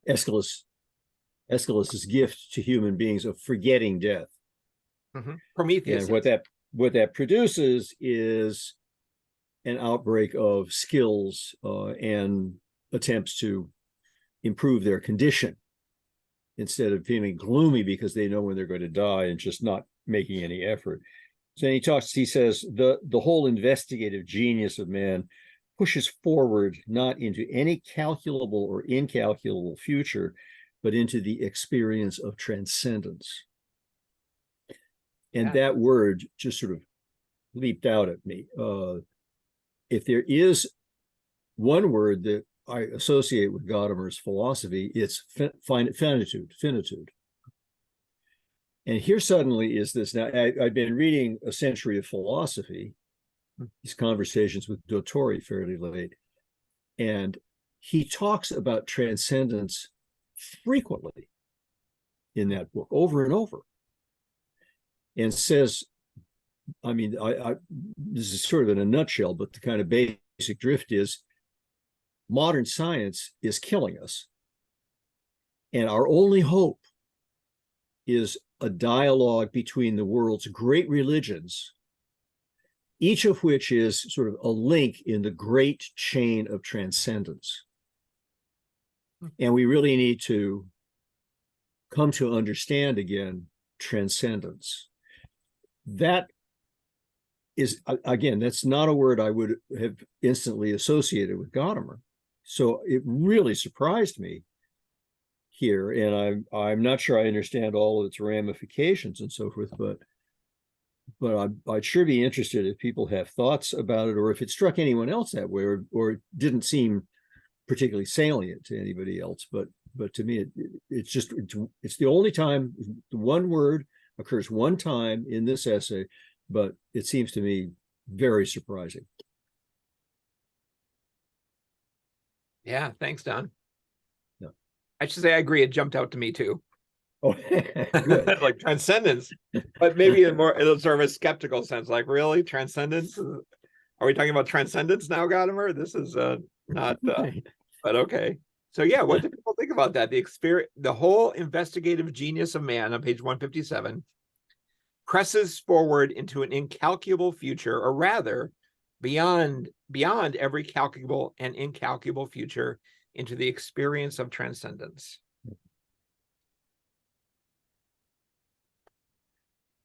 Aeschylus's gift to human beings of forgetting death. Prometheus. And what that produces is an outbreak of skills and attempts to improve their condition, instead of feeling gloomy because they know when they're going to die and just not making any effort. So he says the whole investigative genius of man pushes forward not into any calculable or incalculable future, but into the experience of transcendence. And that word just sort of leaped out at me. If there is one word that I associate with Gadamer's philosophy, it's finitude. And here suddenly is this. Now, I've been reading A Century of Philosophy, these conversations with Dottori fairly late, and he talks about transcendence frequently in that book, over and over, and says, I mean, this is sort of in a nutshell, but the kind of basic drift is modern science is killing us. And our only hope is a dialogue between the world's great religions, each of which is sort of a link in the great chain of transcendence. And we really need to come to understand again transcendence. That is, again, that's not a word I would have instantly associated with Gadamer. So it really surprised me here, and I'm not sure I understand all of its ramifications and so forth, but I'd sure be interested if people have thoughts about it, or if it struck anyone else that way, or didn't seem particularly salient to anybody else. But to me, it's the only time the one word occurs one time in this essay, but it seems to me very surprising. Yeah, thanks, Don. Yeah. I should say I agree. It jumped out to me too. Oh, good. Like transcendence, but maybe in sort of a skeptical sense. Like, really, transcendence? Are we talking about transcendence now, Gadamer? This is not. But okay. So yeah, what do people think about that? The whole investigative genius of man on page 157 presses forward into an incalculable future, or rather, beyond every calculable and incalculable future, into the experience of transcendence.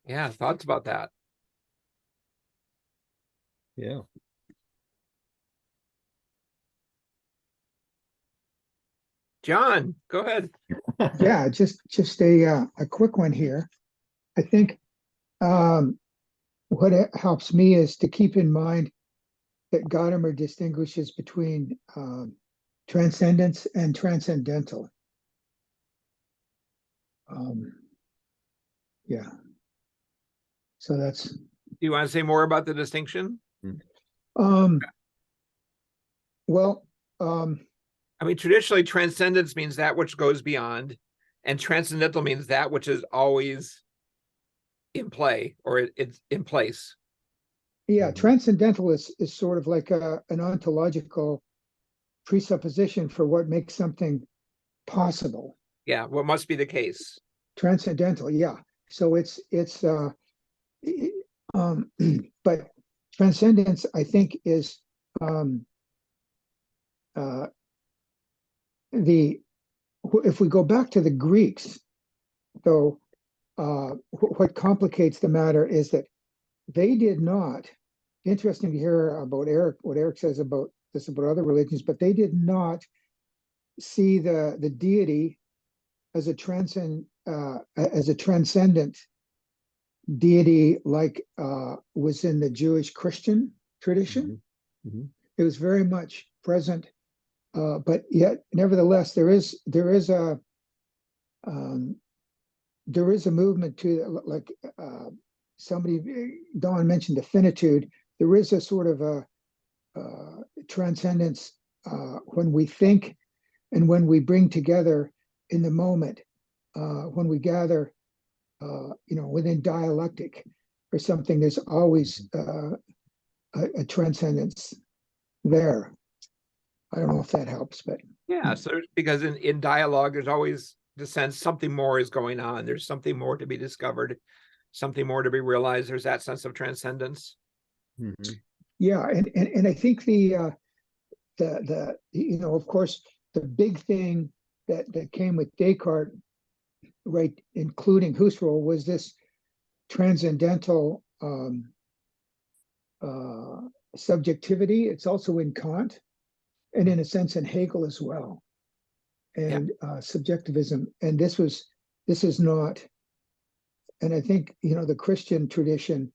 Yeah, thoughts about that? Yeah. John, go ahead. Yeah, just a quick one here. I think what helps me is to keep in mind that Gadamer distinguishes between transcendence and transcendental. Yeah. So that's. Do you want to say more about the distinction? Well, I mean, traditionally, transcendence means that which goes beyond, and transcendental means that which is always in play, or it's in place. Yeah, transcendental is sort of like an ontological presupposition for what makes something possible. Yeah, what must be the case. Transcendental, yeah. So it's but transcendence, I think, is if we go back to the Greeks, though, what complicates the matter is that they did not. Interesting to hear about what Eric says about this about other religions, but they did not see the deity as a transcendent deity like was in the Jewish Christian tradition. It was very much present, but yet nevertheless there is a movement to, like Don mentioned, the finitude. There is a sort of a transcendence when we think and when we bring together in the moment, when we gather, within dialectic or something. There's always a transcendence there. I don't know if that helps, but Yeah, so because in dialogue, there's always the sense something more is going on. There's something more to be discovered, something more to be realized. There's that sense of transcendence. Mhm. Yeah, and I think the you know, of course, the big thing that came with Descartes, right, including Husserl, was this transcendental uh, subjectivity. It's also in Kant, and in a sense in Hegel as well, and subjectivism. And this is not, and I think, you know, the Christian tradition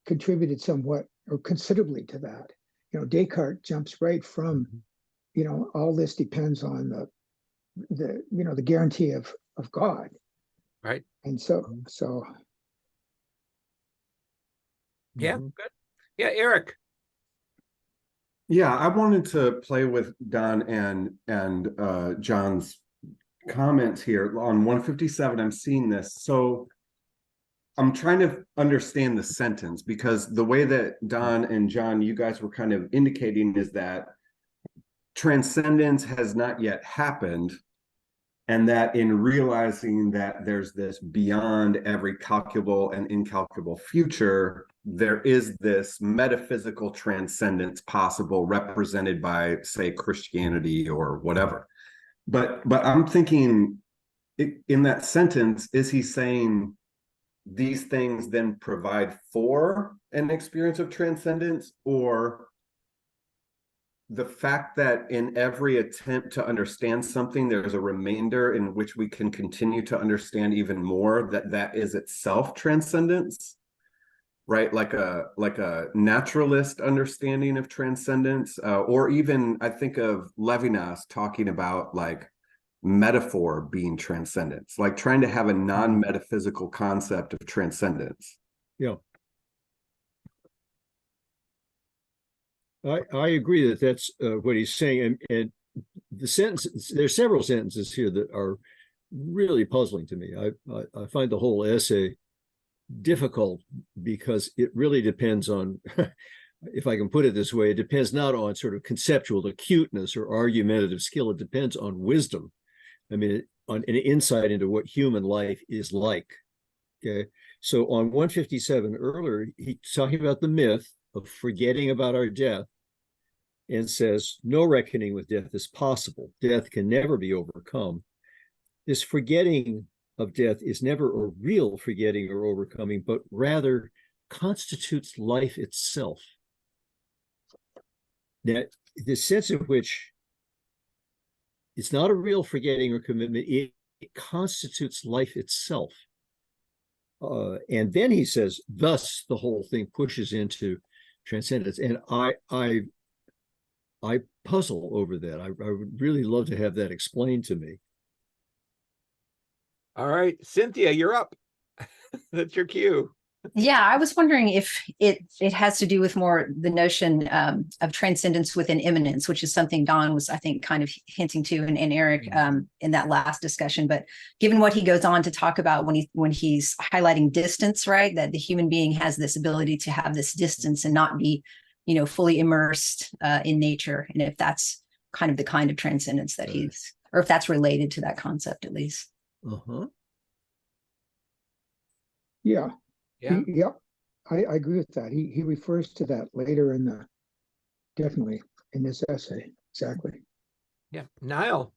contributed somewhat or considerably to that. You know, Descartes jumps right from, you know, all this depends on the you know, the guarantee of God. Right. And so Yeah, Mhm. good. Yeah, Eric. Yeah, I wanted to play with Don and John's comments here on 157. I'm seeing this. So I'm trying to understand the sentence, because the way that Don and John, you guys were kind of indicating, is that transcendence has not yet happened, and that in realizing that there's this beyond every calculable and incalculable future, there is this metaphysical transcendence possible, represented by, say, Christianity or whatever. But I'm thinking, in that sentence, is he saying these things then provide for an experience of transcendence, or the fact that in every attempt to understand something, there's a remainder in which we can continue to understand even more, that is itself transcendence, right? Like a naturalist understanding of transcendence, or even I think of Levinas talking about like metaphor being transcendence, like trying to have a non-metaphysical concept of transcendence. Yeah. I agree that that's what he's saying, and the sentence. There's several sentences here that are really puzzling to me. I find the whole essay difficult because it really depends on, if I can put it this way, it depends not on sort of conceptual acuteness or argumentative skill. It depends on wisdom. I mean, on an insight into what human life is like. Okay, so on 157 earlier, he's talking about the myth of forgetting about our death, and says no reckoning with death is possible. Death can never be overcome. This forgetting of death is never a real forgetting or overcoming, but rather constitutes life itself. That the sense in which it's not a real forgetting or commitment, it constitutes life itself. And then he says, thus the whole thing pushes into transcendence. And I puzzle over that. I would really love to have that explained to me. All right, Cynthia, you're up. That's your cue. Yeah, I was wondering if it has to do with more the notion of transcendence within immanence, which is something Don was, I think, kind of hinting to, and Eric in that last discussion. But given what he goes on to talk about when he's highlighting distance, right, that the human being has this ability to have this distance and not be, you know, fully immersed in nature, and if that's kind of transcendence that he's, or if that's related to that concept at least. Uh-huh. yeah. Yeah. I agree with that. He refers to that later definitely in this essay. Exactly. Yeah. Niall.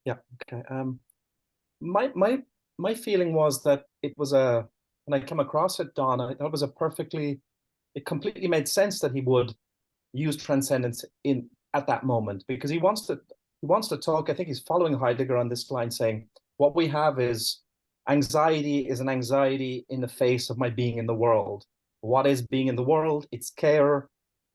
Yeah. Okay. My feeling was that it was when I came across it, Don, I thought it was it completely made sense that he would use transcendence at that moment, because he wants to talk. I think he's following Heidegger on this line, saying what we have is anxiety is an anxiety in the face of my being in the world. What is being in the world? It's care.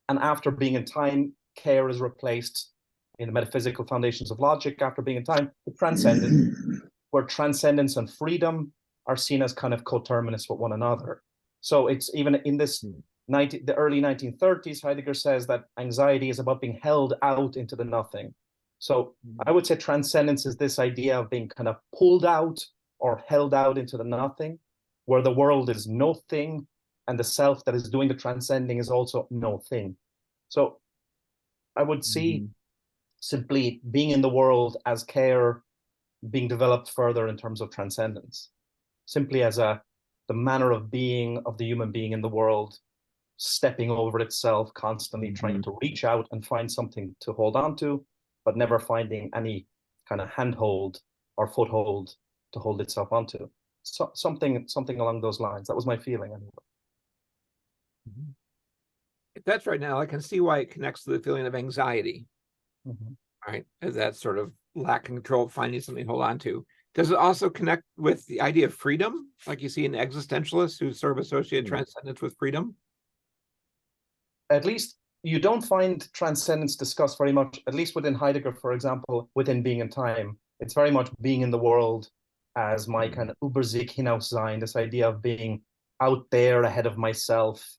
And after being in time, care is replaced in the metaphysical foundations of logic. After being in time, with transcendence, where transcendence and freedom are seen as kind of coterminous with one another. So it's even in this the early 1930s, Heidegger says that anxiety is about being held out into the nothing. So I would say transcendence is this idea of being kind of pulled out or held out into the nothing, where the world is no thing and the self that is doing the transcending is also no thing. So I would see Mhm. simply being in the world as care being developed further in terms of transcendence, simply as the manner of being of the human being in the world, stepping over itself, constantly trying to reach out and find something to hold on to, but never finding any kind of handhold or foothold to hold itself onto. So, something along those lines. That was my feeling anyway. If that's right now, I can see why it connects to the feeling of anxiety, right? As that sort of lack of control, finding something to hold on to. Does it also connect with the idea of freedom, like you see in existentialists who sort of associate transcendence with freedom? At least you don't find transcendence discussed very much, at least within Heidegger, for example, within Being and Time. It's very much being in the world as my kind of über sich hinaus sein, this idea of being out there ahead of myself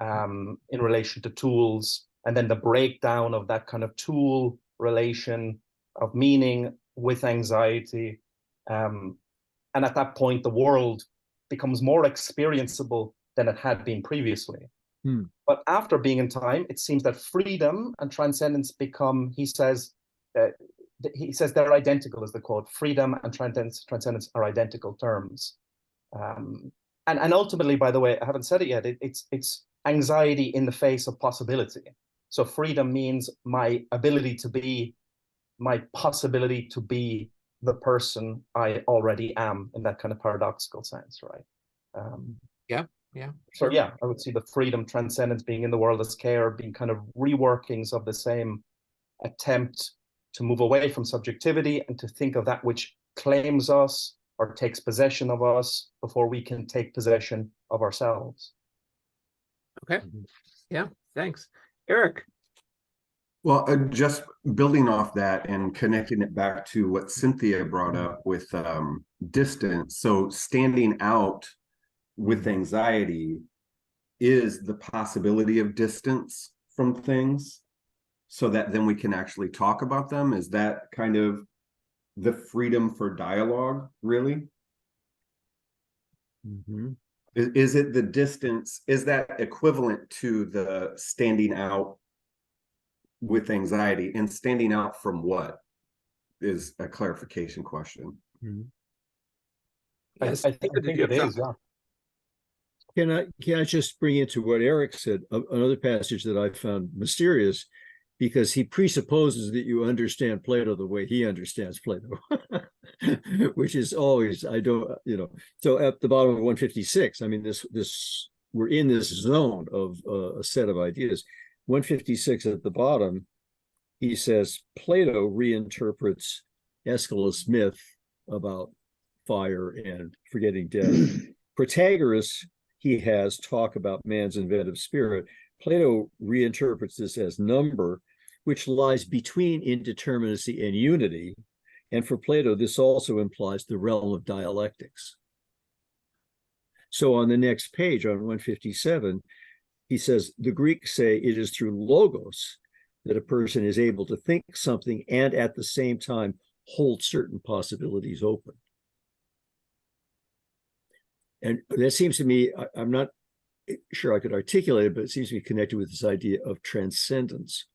in relation to tools, and then the breakdown of that kind of tool relation of meaning with anxiety. And at that point, the world becomes more experienceable than it had been previously. But after Being in Time, it seems that freedom and transcendence become, he says they're identical, is the quote. Freedom and transcendence are identical terms. And ultimately, by the way, I haven't said it yet, it's anxiety in the face of possibility. So freedom means my ability to be, my possibility to be the person I already am, in that kind of paradoxical sense, right? Yeah. So yeah, I would see the freedom, transcendence, being in the world as care, being kind of reworkings of the same attempt to move away from subjectivity and to think of that which claims us or takes possession of us before we can take possession of ourselves. Okay. Yeah, thanks. Eric. Well, just building off that and connecting it back to what Cynthia brought up with distance. So standing out with anxiety is the possibility of distance from things, so that then we can actually talk about them. Is that kind of the freedom for dialogue, really? Is it the distance? Is that equivalent to the standing out with anxiety? And standing out from what is a clarification question. Yes, I think it is, yeah. Can I just bring into what Eric said, another passage that I found mysterious, because he presupposes that you understand Plato the way he understands Plato, which is always, I don't, so at the bottom of 156, I mean, we're in this zone of a set of ideas. 156 at the bottom, he says, Plato reinterprets Aeschylus' myth about fire and forgetting death. Protagoras, he has talk about man's inventive spirit. Plato reinterprets this as number, which lies between indeterminacy and unity. And for Plato, this also implies the realm of dialectics. So on the next page, on 157, he says, the Greeks say it is through logos that a person is able to think something and at the same time hold certain possibilities open. And that seems to me, I'm not sure I could articulate it, but it seems to be connected with this idea of transcendence.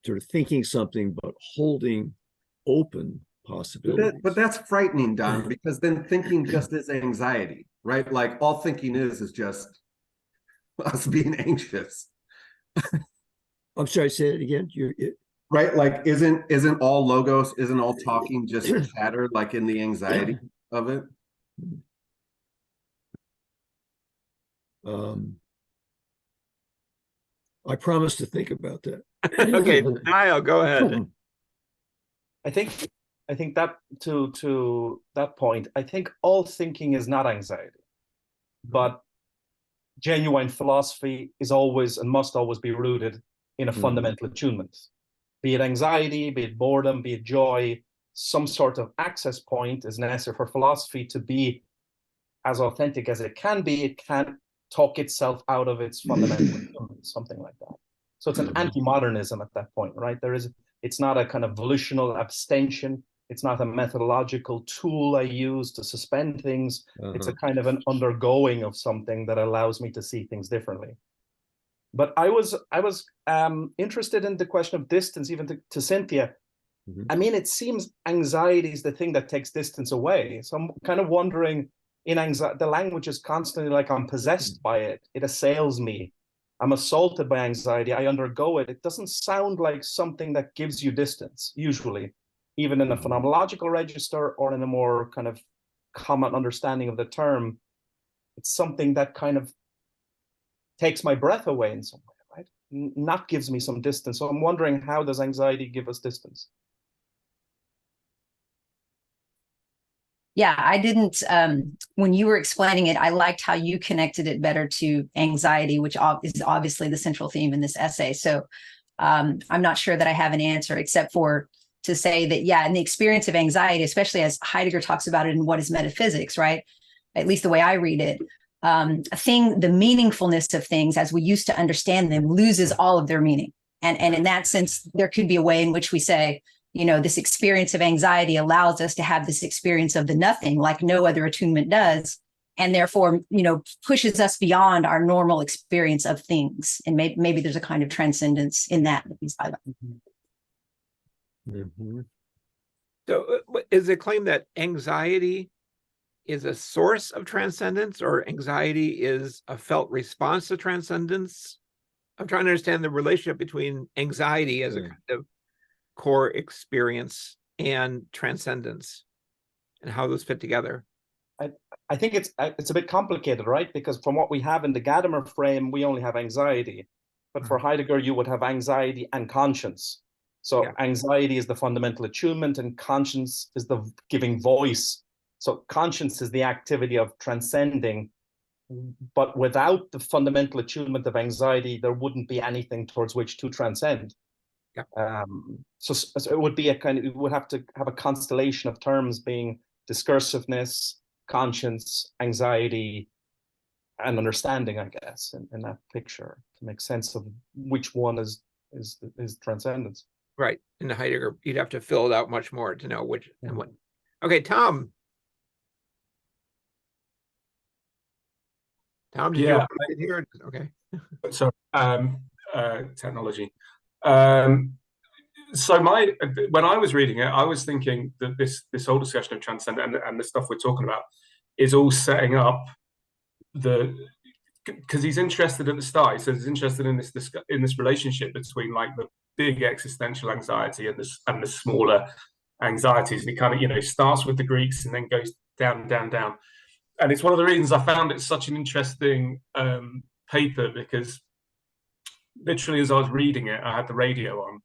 Sort of thinking something, but holding open possibilities. But that's frightening, Don, because then thinking just is anxiety, right? Like all thinking is just us being anxious. I'm sorry, say it again. Right? Like isn't all logos, isn't all talking just chatter, like in the anxiety of it? I promise to think about that. Okay, Niall, go ahead. I think that to that point, I think all thinking is not anxiety, but genuine philosophy is always and must always be rooted in a fundamental attunement. Be it anxiety, be it boredom, be it joy, some sort of access point is necessary for philosophy to be as authentic as it can be. It can't talk itself out of its fundamental attunement, something like that. So it's an anti-modernism at that point, right? It's not a kind of volitional abstention. It's not a methodological tool I use to suspend things. It's a kind of an undergoing of something that allows me to see things differently. But I was interested in the question of distance, even to Cynthia. Mhm. I mean, it seems anxiety is the thing that takes distance away. So I'm kind of wondering, in anxiety, the language is constantly like I'm possessed by it. It assails me. I'm assaulted by anxiety. I undergo it. It doesn't sound like something that gives you distance, usually, even in a phenomenological register or in a more kind of common understanding of the term. It's something that kind of takes my breath away in some way, right? Not gives me some distance. So I'm wondering, how does anxiety give us distance? Yeah, I didn't, when you were explaining it, I liked how you connected it better to anxiety, which is obviously the central theme in this essay. So I'm not sure that I have an answer, except for to say that, yeah, in the experience of anxiety, especially as Heidegger talks about it in What is Metaphysics, right? At least the way I read it, the meaningfulness of things as we used to understand them loses all of their meaning. And in that sense, there could be a way in which we say, this experience of anxiety allows us to have this experience of the nothing like no other attunement does, and therefore, pushes us beyond our normal experience of things. And maybe there's a kind of transcendence in that he's highlighting. Mhm. So is the claim that anxiety is a source of transcendence, or anxiety is a felt response to transcendence? I'm trying to understand the relationship between anxiety as a kind of core experience and transcendence, and how those fit together. I think it's a bit complicated, right? Because from what we have in the Gadamer frame, we only have anxiety. But for Heidegger, you would have anxiety and conscience. So anxiety is the fundamental attunement, and conscience is the giving voice. So conscience is the activity of transcending. But without the fundamental attunement of anxiety, there wouldn't be anything towards which to transcend. So it would be it would have to have a constellation of terms being discursiveness, conscience, anxiety, and understanding, I guess, in that picture, to make sense of which one is transcendence. Right. In the Heidegger, you'd have to fill it out much more to know which and what. Okay, Tom. Tom, did you hear? Okay. So technology. So when I was reading it, I was thinking that this whole discussion of transcendence and the stuff we're talking about is all setting up because he's interested at the start. He says he's interested in this relationship between like the big existential anxiety and the smaller anxieties, and he kind of starts with the Greeks and then goes down, down, down. And it's one of the reasons I found it such an interesting paper, because literally as I was reading it, I had the radio on,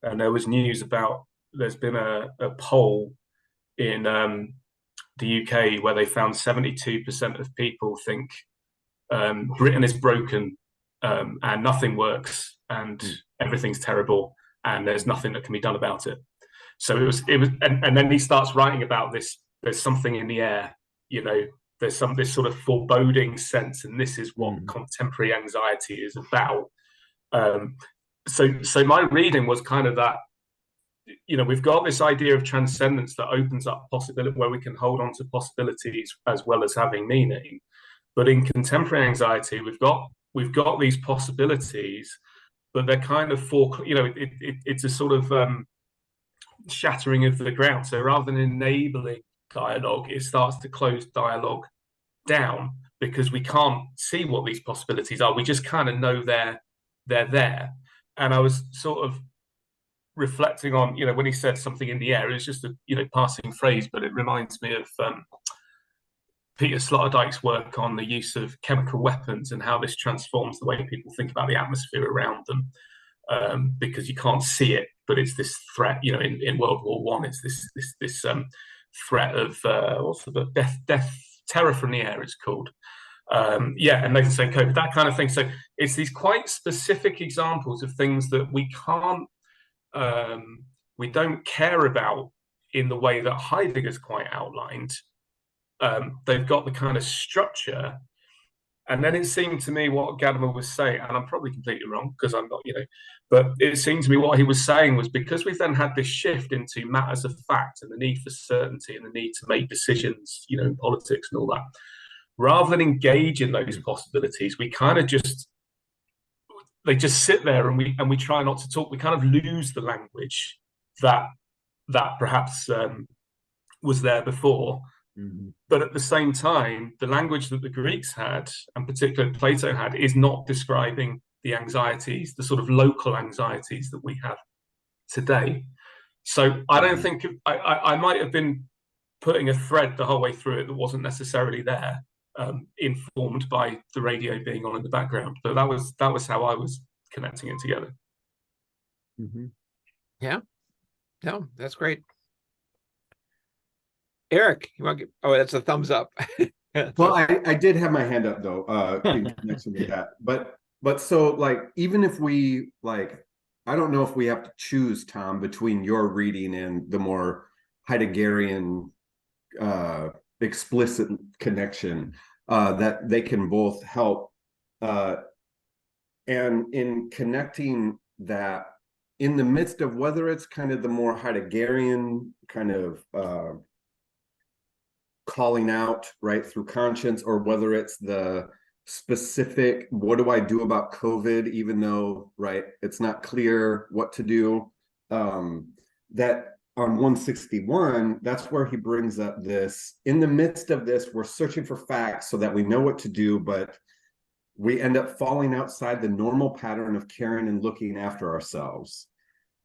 and there was news about there's been a poll in the UK where they found 72% of people think Britain is broken and nothing works and everything's terrible and there's nothing that can be done about it. So it was, and then he starts writing about this. There's something in the air, there's this sort of foreboding sense, and this is what contemporary anxiety is about. So my reading was kind of that, we've got this idea of transcendence that opens up possibility, where we can hold on to possibilities as well as having meaning. But in contemporary anxiety, we've got these possibilities, but they're kind of it's a sort of shattering of the ground. So rather than enabling dialogue, it starts to close dialogue down, because we can't see what these possibilities are. We just kind of know they're there. And I was sort of reflecting on, when he said something in the air, it's just a passing phrase, but it reminds me of Peter Sloterdijk's work on the use of chemical weapons and how this transforms the way people think about the atmosphere around them, because you can't see it, but it's this threat. In World War One, it's this threat of what's the death terror from the air, it's called. And Nathan saying COVID, that kind of thing. So it's these quite specific examples of things that we can't, we don't care about in the way that Heidegger's quite outlined. They've got the kind of structure. And then it seemed to me what Gadamer was saying, and I'm probably completely wrong because I'm not, but it seemed to me what he was saying was, because we've then had this shift into matters of fact and the need for certainty and the need to make decisions, in politics and all that, rather than engage in those possibilities, we kind of just, they just sit there, and we try not to talk. We kind of lose the language that perhaps was there before. Mhm. But at the same time, the language that the Greeks had, and particularly Plato had, is not describing the anxieties, the sort of local anxieties that we have today. So I don't think I might have been putting a thread the whole way through it that wasn't necessarily there, informed by the radio being on in the background. But that was how I was connecting it together. Mhm. Yeah, no, that's great. Eric, you want to get, oh, that's a thumbs up. Well, I did have my hand up though, in connection with that. But so like, even if we like, I don't know if we have to choose, Tom, between your reading and the more Heideggerian explicit connection, that they can both help. And in connecting that, in the midst of whether it's kind of the more Heideggerian kind of calling out right through conscience, or whether it's the specific, what do I do about COVID, even though right it's not clear what to do, that on 161, that's where he brings up this, in the midst of this, we're searching for facts so that we know what to do, but we end up falling outside the normal pattern of caring and looking after ourselves.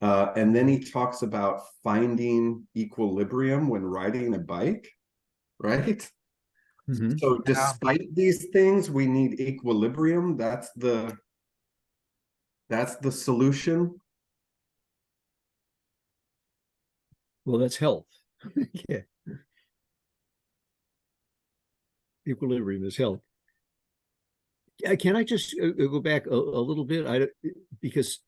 And then he talks about finding equilibrium when riding a bike, right? Mhm. So despite these things, we need equilibrium. That's the solution. Well, that's health. Yeah. Equilibrium is health. Can I just go back a little bit? Because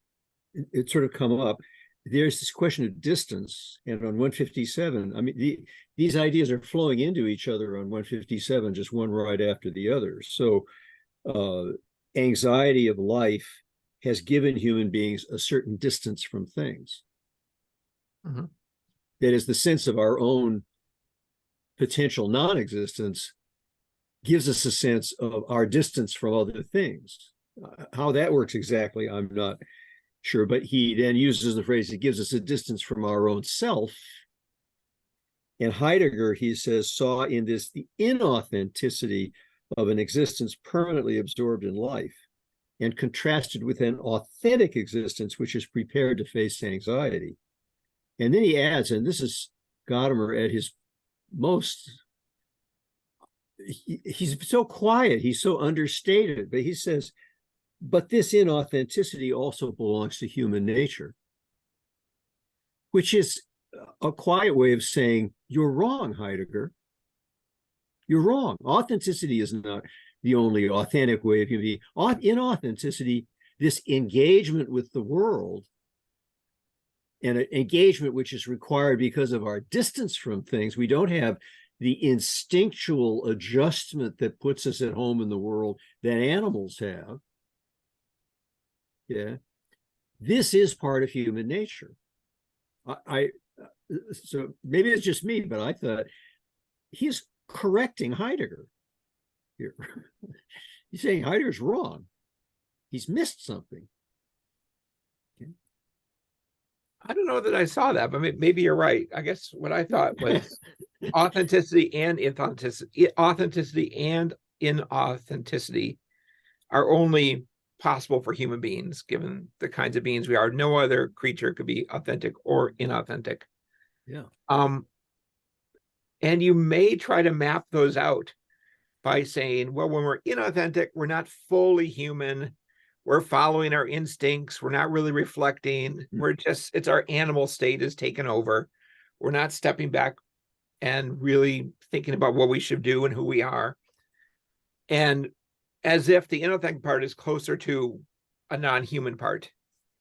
it sort of come up. There's this question of distance, and on 157, I mean, these ideas are flowing into each other on 157, just one right after the other. So anxiety of life has given human beings a certain distance from things. Mhm. That is, the sense of our own potential non-existence gives us a sense of our distance from other things. How that works exactly, I'm not sure, but he then uses the phrase, it gives us a distance from our own self. And Heidegger, he says, saw in this the inauthenticity of an existence permanently absorbed in life, and contrasted with an authentic existence which is prepared to face anxiety. And then he adds, and this is Gadamer at his most, he's so quiet, he's so understated, but he says, but this inauthenticity also belongs to human nature, which is a quiet way of saying, you're wrong, Heidegger. You're wrong. Authenticity is not the only authentic way of human being. Inauthenticity, this engagement with the world, and an engagement which is required because of our distance from things. We don't have the instinctual adjustment that puts us at home in the world that animals have. Yeah, this is part of human nature. So maybe it's just me, but I thought he's correcting Heidegger here. He's saying Heidegger's wrong. He's missed something. Okay. I don't know that I saw that, but maybe you're right. I guess what I thought was authenticity and inauthenticity, authenticity and inauthenticity are only possible for human beings, given the kinds of beings we are. No other creature could be authentic or inauthentic. Yeah. And you may try to map those out by saying, well, when we're inauthentic, we're not fully human. We're following our instincts. We're not really reflecting. We're just, it's our animal state is taken over. We're not stepping back and really thinking about what we should do and who we are. And as if the inauthentic part is closer to a non-human part.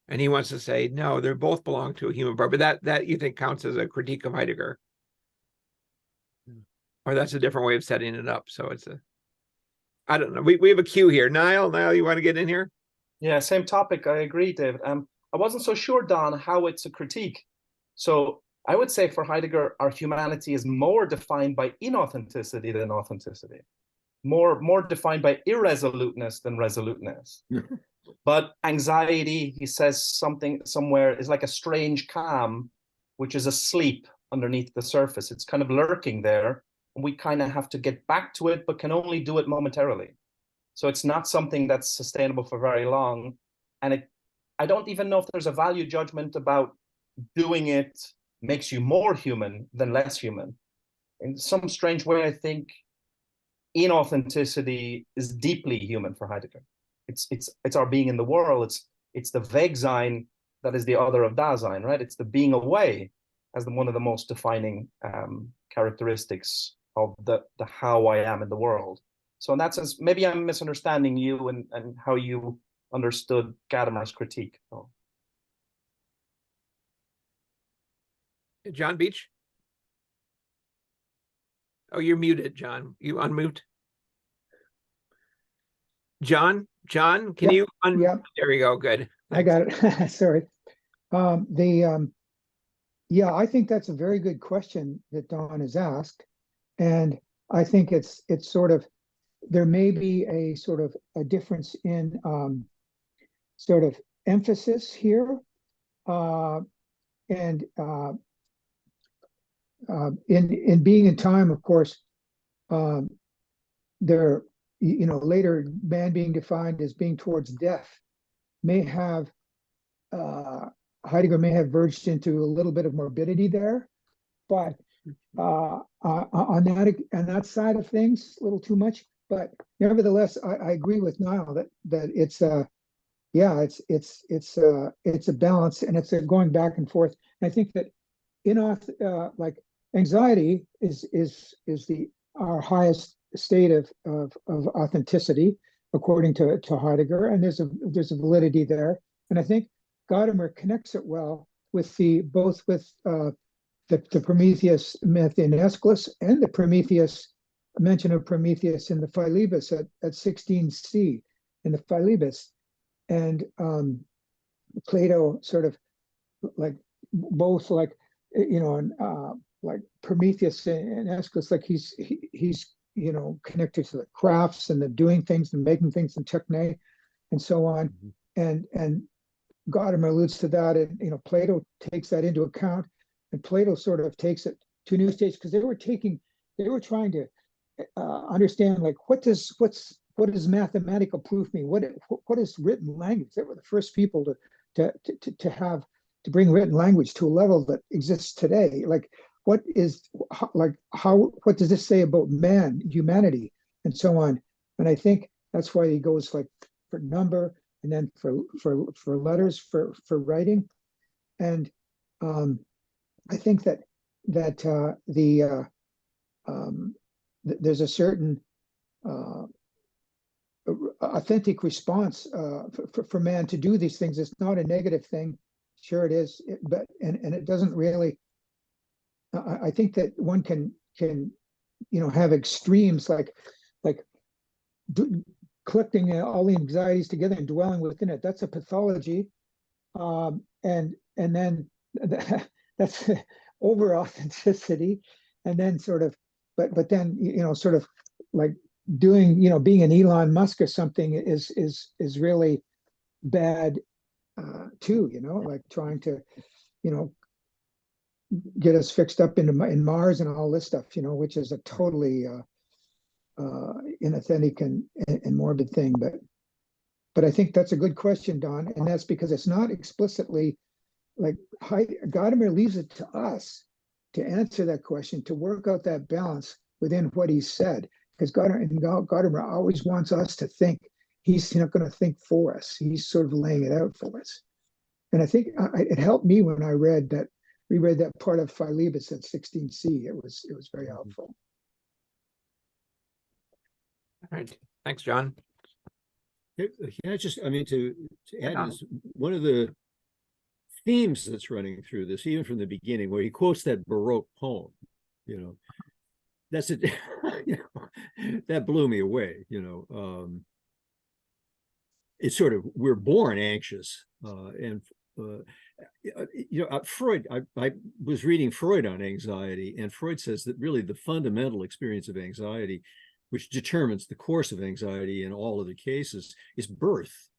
And he wants to say, no, they both belong to a human part. But that you think counts as a critique of Heidegger. Or that's a different way of setting it up. So it's I don't know. We have a queue here. Niall, you want to get in here? Yeah, same topic. I agree, David. I wasn't so sure, Don, how it's a critique. So I would say for Heidegger, our humanity is more defined by inauthenticity than authenticity. More defined by irresoluteness than resoluteness. But anxiety, he says something somewhere, is like a strange calm, which is asleep underneath the surface. It's kind of lurking there, and we kind of have to get back to it, but can only do it momentarily. So it's not something that's sustainable for very long. And I don't even know if there's a value judgment about doing it makes you more human than less human. In some strange way, I think inauthenticity is deeply human for Heidegger. It's our being in the world. It's the Wegsein that is the other of Dasein, right? It's the being away as one of the most defining characteristics of the how I am in the world. So in that sense, maybe I'm misunderstanding you and how you understood Gadamer's critique. Oh. John Beach? Oh, you're muted, John. You unmute. John, can you Yeah, there we go. Good. I got it. Sorry. Yeah, I think that's a very good question that Don has asked. And I think it's sort of, there may be a sort of a difference in sort of emphasis here. And in being in time, of course, there, later man being defined as being towards death may have, Heidegger may have verged into a little bit of morbidity there, but on that side of things, a little too much. But nevertheless, I agree with Niall that it's it's a balance, and it's a going back and forth. And I think that like anxiety is our highest state of authenticity according to Heidegger, and there's a validity there. And I think Gadamer connects it well with both with the Prometheus myth in Aeschylus and the Prometheus mention of Prometheus in the Philebus at 16c in the Philebus. And Plato sort of like both like like Prometheus and Aeschylus, like he's connected to the crafts and the doing things and making things and techne and so on. And Gadamer alludes to that, and Plato takes that into account, and Plato sort of takes it to a new stage, because they were trying to understand, like, what does mathematical proof mean? What is written language? They were the first people to bring written language to a level that exists today. Like, what does this say about man, humanity, and so on? And I think that's why he goes like for number, and then for letters, for writing. And I think that there's a certain authentic response for man to do these things. It's not a negative thing. Sure, it is, but it doesn't really. I think that one can have extremes like collecting all the anxieties together and dwelling within it. That's a pathology, and then that's over authenticity, and then sort of, but then sort of like doing being an Elon Musk or something is really bad too. Like trying to get us fixed up in Mars and all this stuff, which is a totally inauthentic and morbid thing. But I think that's a good question, Don, and that's because it's not explicitly like Gadamer leaves it to us to answer that question, to work out that balance within what he said, because Gadamer always wants us to think. He's not going to think for us. He's sort of laying it out for us. And I think it helped me when I reread that part of Philebus at 16c. It was very helpful. All right. Thanks, John. Can I just, to add this, one of the themes that's running through this, even from the beginning, where he quotes that Baroque poem, that's it. That blew me away. It's sort of, we're born anxious, and Freud. I was reading Freud on anxiety, and Freud says that really the fundamental experience of anxiety, which determines the course of anxiety in all of the cases, is birth.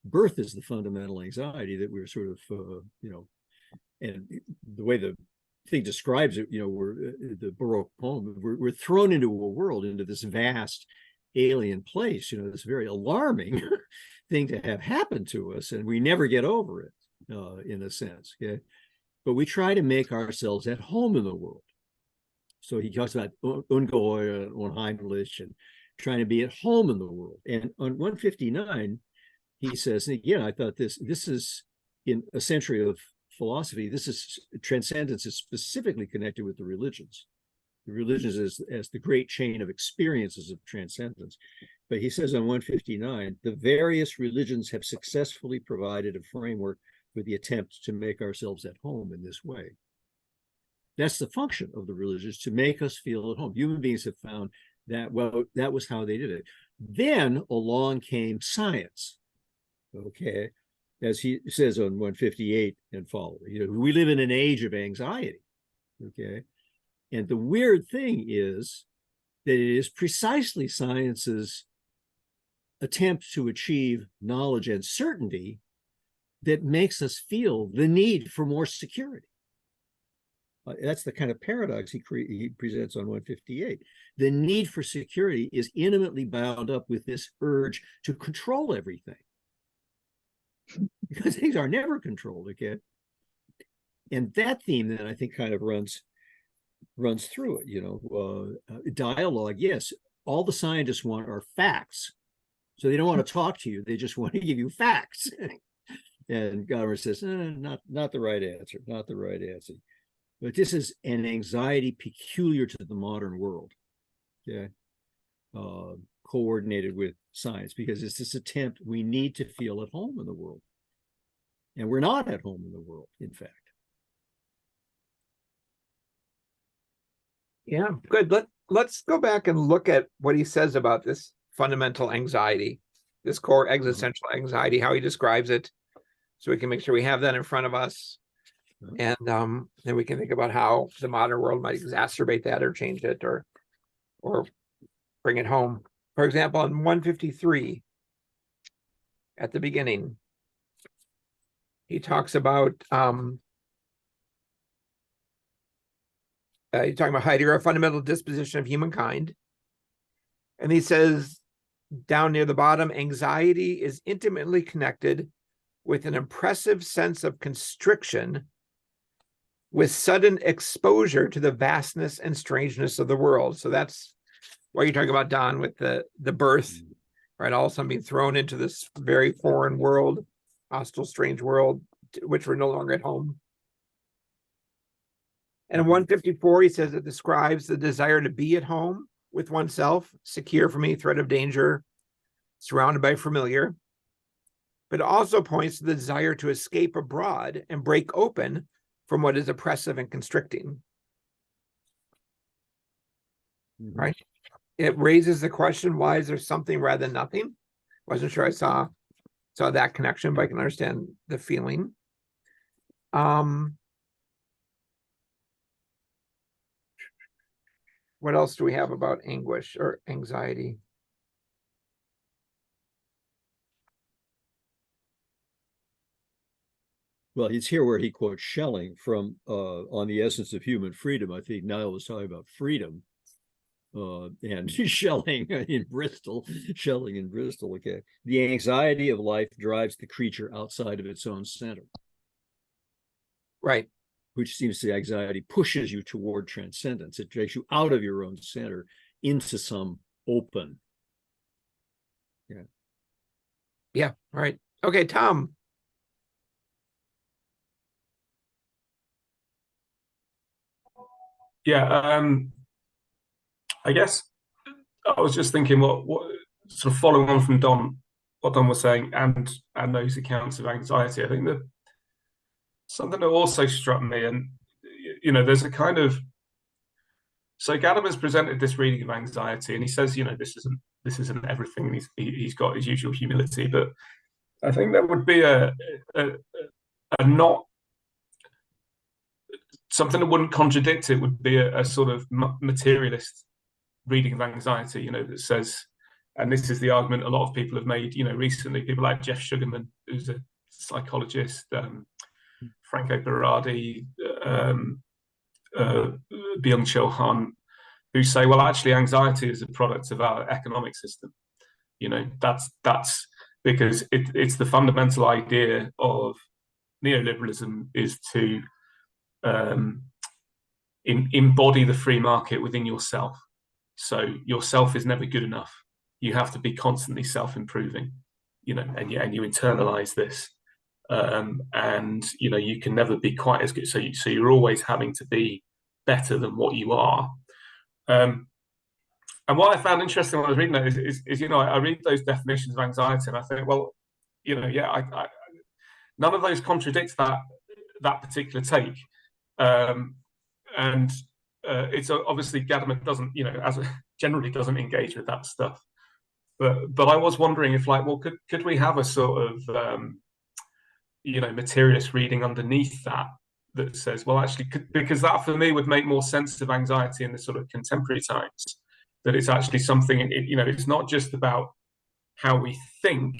birth is the fundamental anxiety that we're sort of, and the way the thing describes it, we're the Baroque poem, we're thrown into a world, into this vast alien place, this very alarming thing to have happen to us, and we never get over it, in a sense. Okay, but we try to make ourselves at home in the world. So he talks about Ungeheuer and Unheimlich and trying to be at home in the world. And on 159, he says, and again, I thought this is in a century of philosophy, this is transcendence is specifically connected with the religions. The religions as the great chain of experiences of transcendence. But he says on 159, the various religions have successfully provided a framework for the attempt to make ourselves at home in this way. That's the function of the religions, to make us feel at home. Human beings have found that, well, that was how they did it. Then along came science, okay? As he says on 158 and following, we live in an age of anxiety, okay? And the weird thing is that it is precisely science's attempt to achieve knowledge and certainty that makes us feel the need for more security. That's the kind of paradox he presents on 158. The need for security is intimately bound up with this urge to control everything, because things are never controlled, okay? And that theme then I think kind of runs through it. Dialogue, yes, all the scientists want are facts. So they don't want to talk to you, they just want to give you facts. And Gadamer says, not the right answer, not the right answer. But this is an anxiety peculiar to the modern world, okay? Coordinated with science, because it's this attempt, we need to feel at home in the world. And we're not at home in the world, in fact. Yeah, good. Let's go back and look at what he says about this fundamental anxiety, this core existential anxiety, how he describes it, so we can make sure we have that in front of us. And then we can think about how the modern world might exacerbate that or change it or bring it home. For example, in 153, at the beginning, he talks about he's talking about Heidegger, a fundamental disposition of humankind. And he says down near the bottom, anxiety is intimately connected with an impressive sense of constriction, with sudden exposure to the vastness and strangeness of the world. So that's why you're talking about, Don, with the birth, right? All of a sudden being thrown into this very foreign world, hostile, strange world, which we're no longer at home. And in 154, he says it describes the desire to be at home with oneself, secure from any threat of danger, surrounded by familiar. But it also points to the desire to escape abroad and break open from what is oppressive and constricting. Right? It raises the question, why is there something rather than nothing? Wasn't sure I saw that connection, but I can understand the feeling. What else do we have about anguish or anxiety? Well, it's here where he quotes Schelling from On the Essence of Human Freedom. I think Niall was talking about freedom. And Schelling in Bristol, okay. The anxiety of life drives the creature outside of its own center. Right. Which seems to anxiety pushes you toward transcendence. It takes you out of your own center into some open. Yeah. Yeah, right. Okay, Tom. Yeah, I guess I was just thinking what sort of following on from what Don was saying, and those accounts of anxiety. I think that something that also struck me, and there's a kind of, so Gadamer's presented this reading of anxiety, and he says, this isn't everything, and he's got his usual humility, but I think that would be a not something that wouldn't contradict it, would be a sort of materialist reading of anxiety, that says and this is the argument a lot of people have made, recently, people like Jeff Sugarman, who's a psychologist, Franco Berardi, Byung-Chul Han, who say, well, actually, anxiety is a product of our economic system. That's because it's the fundamental idea of neoliberalism is to embody the free market within yourself. So yourself is never good enough. You have to be constantly self-improving, and you internalize this. And you can never be quite as good. So you're always having to be better than what you are. And what I found interesting when I was reading that is I read those definitions of anxiety and I think, well, I none of those contradicts that particular take. And it's obviously Gadamer doesn't, generally doesn't engage with that stuff. But I was wondering if, like, well, could we have a sort of materialist reading underneath that says, well, actually, because that for me would make more sense of anxiety in the sort of contemporary times, that it's actually something, it's not just about how we think,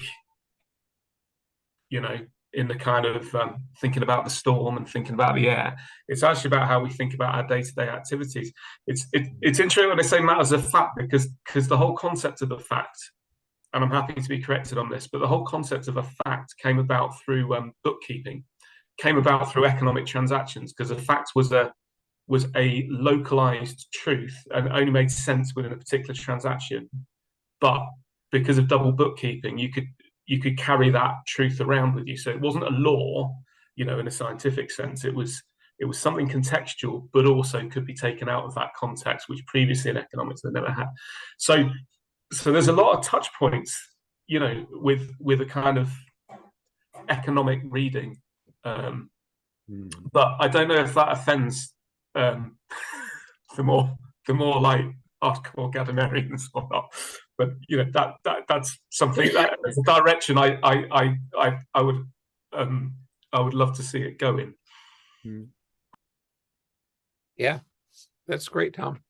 in the kind of thinking about the storm and thinking about the air. It's actually about how we think about our day-to-day activities. It's interesting when they say matters of fact, because the whole concept of the fact, and I'm happy to be corrected on this, but the whole concept of a fact came about through bookkeeping, came about through economic transactions, because a fact was a localized truth and only made sense within a particular transaction. But because of double bookkeeping, you could carry that truth around with you. So it wasn't a law, in a scientific sense. It was something contextual, but also could be taken out of that context, which previously in economics they never had. So there's a lot of touch points, with a kind of economic reading. But I don't know if that offends the more like hardcore Gadamerians or not. But that's something, that's a direction I would love to see it go in. Yeah, that's great, Tom.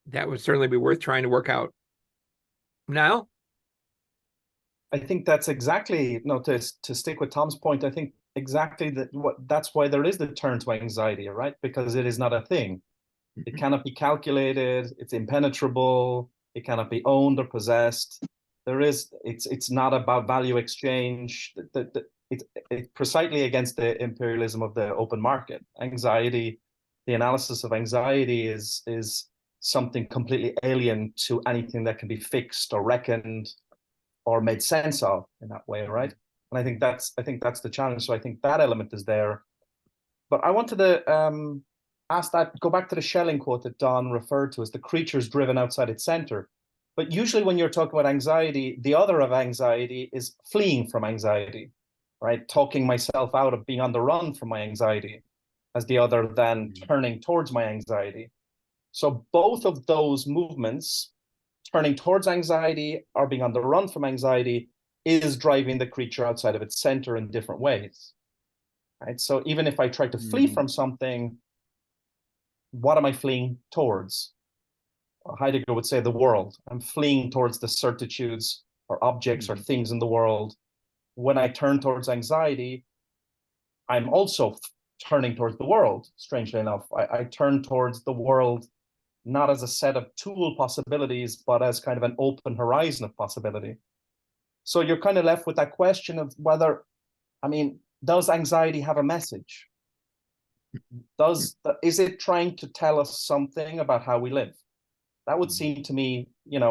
That would certainly be worth trying to work out. Now, I think that's exactly, to stick with Tom's point, I think exactly that's why there is the turn to anxiety, right? Because it is not a thing. It cannot be calculated, it's impenetrable, it cannot be owned or possessed. It's not about value exchange. It's precisely against the imperialism of the open market. Anxiety, the analysis of anxiety is something completely alien to anything that can be fixed or reckoned or made sense of in that way, right? And I think that's the challenge. So I think that element is there. But I wanted to go back to the Schelling quote that Don referred to as the creature's driven outside its center. But usually when you're talking about anxiety, the other of anxiety is fleeing from anxiety, right? Talking myself out of being on the run from my anxiety as the other than turning towards my anxiety. So both of those movements, turning towards anxiety or being on the run from anxiety, is driving the creature outside of its center in different ways, right? So even if I try to flee from something, what am I fleeing towards? Heidegger would say the world. I'm fleeing towards the certitudes or objects or things in the world. When I turn towards anxiety, I'm also turning towards the world, strangely enough. I turn towards the world not as a set of tool possibilities, but as kind of an open horizon of possibility. So you're kind of left with that question of whether, does anxiety have a message? Is it trying to tell us something about how we live? That would seem to me,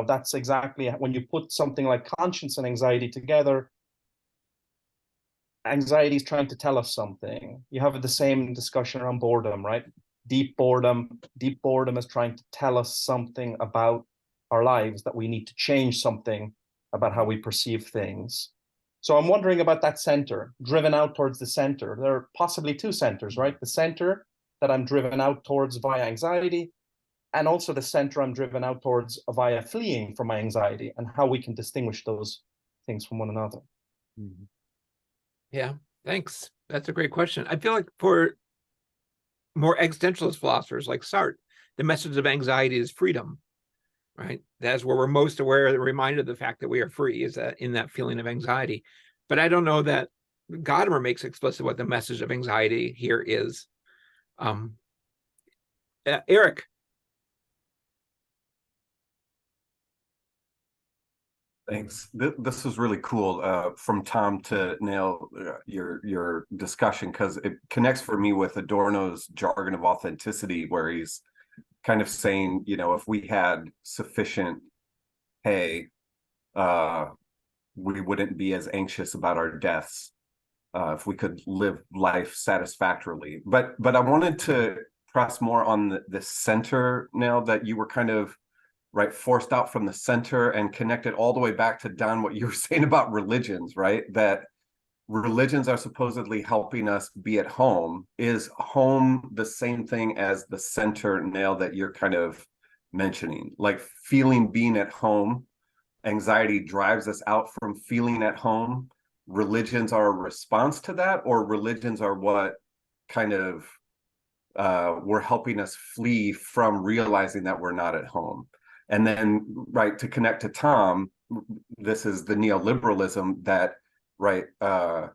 that's exactly when you put something like conscience and anxiety together. Anxiety is trying to tell us something. You have the same discussion around boredom, right? Deep boredom is trying to tell us something about our lives, that we need to change something about how we perceive things. So I'm wondering about that center, driven out towards the center. There are possibly two centers, right? The center that I'm driven out towards via anxiety, and also the center I'm driven out towards via fleeing from my anxiety, and how we can distinguish those things from one another. Yeah, thanks. That's a great question. I feel like for more existentialist philosophers like Sartre, the message of anxiety is freedom. right? That's where we're most aware, reminded of the fact that we are free, is that in that feeling of anxiety. But I don't know that Gadamer makes explicit what the message of anxiety here is. Eric. Thanks. This was really cool from Tom to nail your discussion, because it connects for me with Adorno's jargon of authenticity, where he's kind of saying, you know, if we had sufficient pay, we wouldn't be as anxious about our deaths if we could live life satisfactorily. But I wanted to press more on the center now that you were kind of right forced out from the center and connected all the way back to Don, what you were saying about religions, right? That religions are supposedly helping us be at home. Is home the same thing as the center nail that you're kind of mentioning? Like feeling being at home, anxiety drives us out from feeling at home. Religions are a response to that, or religions are what kind of were helping us flee from realizing that we're not at home. And then, right, to connect to Tom, this is the neoliberalism that, right, the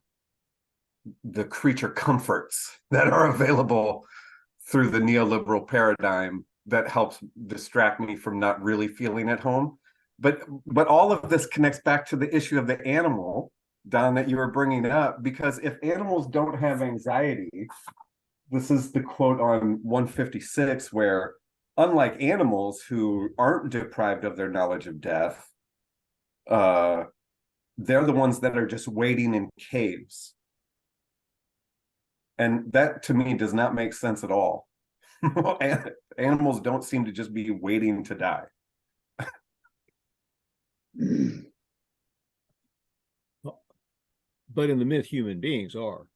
creature comforts that are available through the neoliberal paradigm that helps distract me from not really feeling at home. But all of this connects back to the issue of the animal, Don, that you were bringing up, because if animals don't have anxiety, this is the quote on 156, where unlike animals who aren't deprived of their knowledge of death, they're the ones that are just waiting in caves. And that to me does not make sense at all. Animals don't seem to just be waiting to die. But in the myth, human beings are.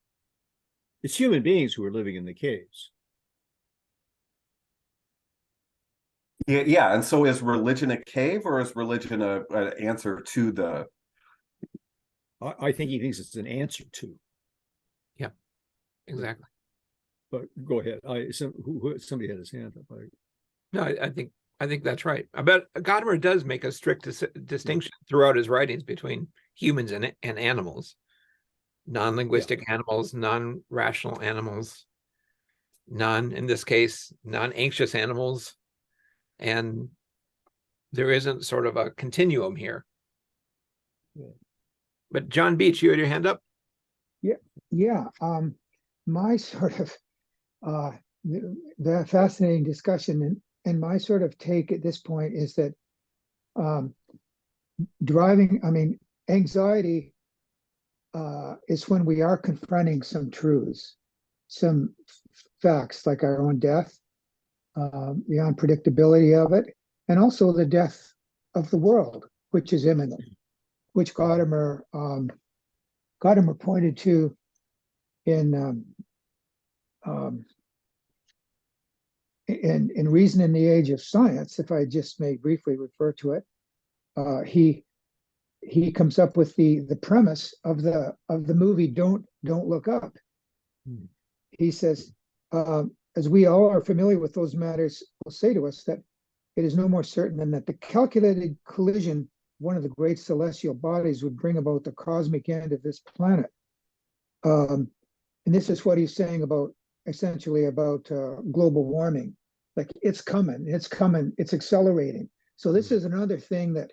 It's human beings who are living in the caves. Yeah, and so is religion a cave, or is religion an answer to the? I think he thinks it's an answer to. Yeah, exactly. But go ahead. Somebody had his hand up. No, I think that's right. But Gadamer does make a strict distinction throughout his writings between humans and animals, non-linguistic animals, non-rational animals, in this case, non-anxious animals. And there isn't sort of a continuum here. Yeah. But John Beach, you had your hand up? Yeah. My sort of the fascinating discussion and my sort of take at this point is that anxiety is when we are confronting some truths, some facts like our own death, the unpredictability of it, and also the death of the world, which is imminent, which Gadamer pointed to in Reason in the Age of Science. If I just may briefly refer to it, he comes up with the premise of the movie Don't Look Up. He says, as we all are familiar with those matters, will say to us that it is no more certain than that the calculated collision of one of the great celestial bodies would bring about the cosmic end of this planet. And this is what he's saying about, essentially about global warming. Like it's coming, it's accelerating. So this is another thing that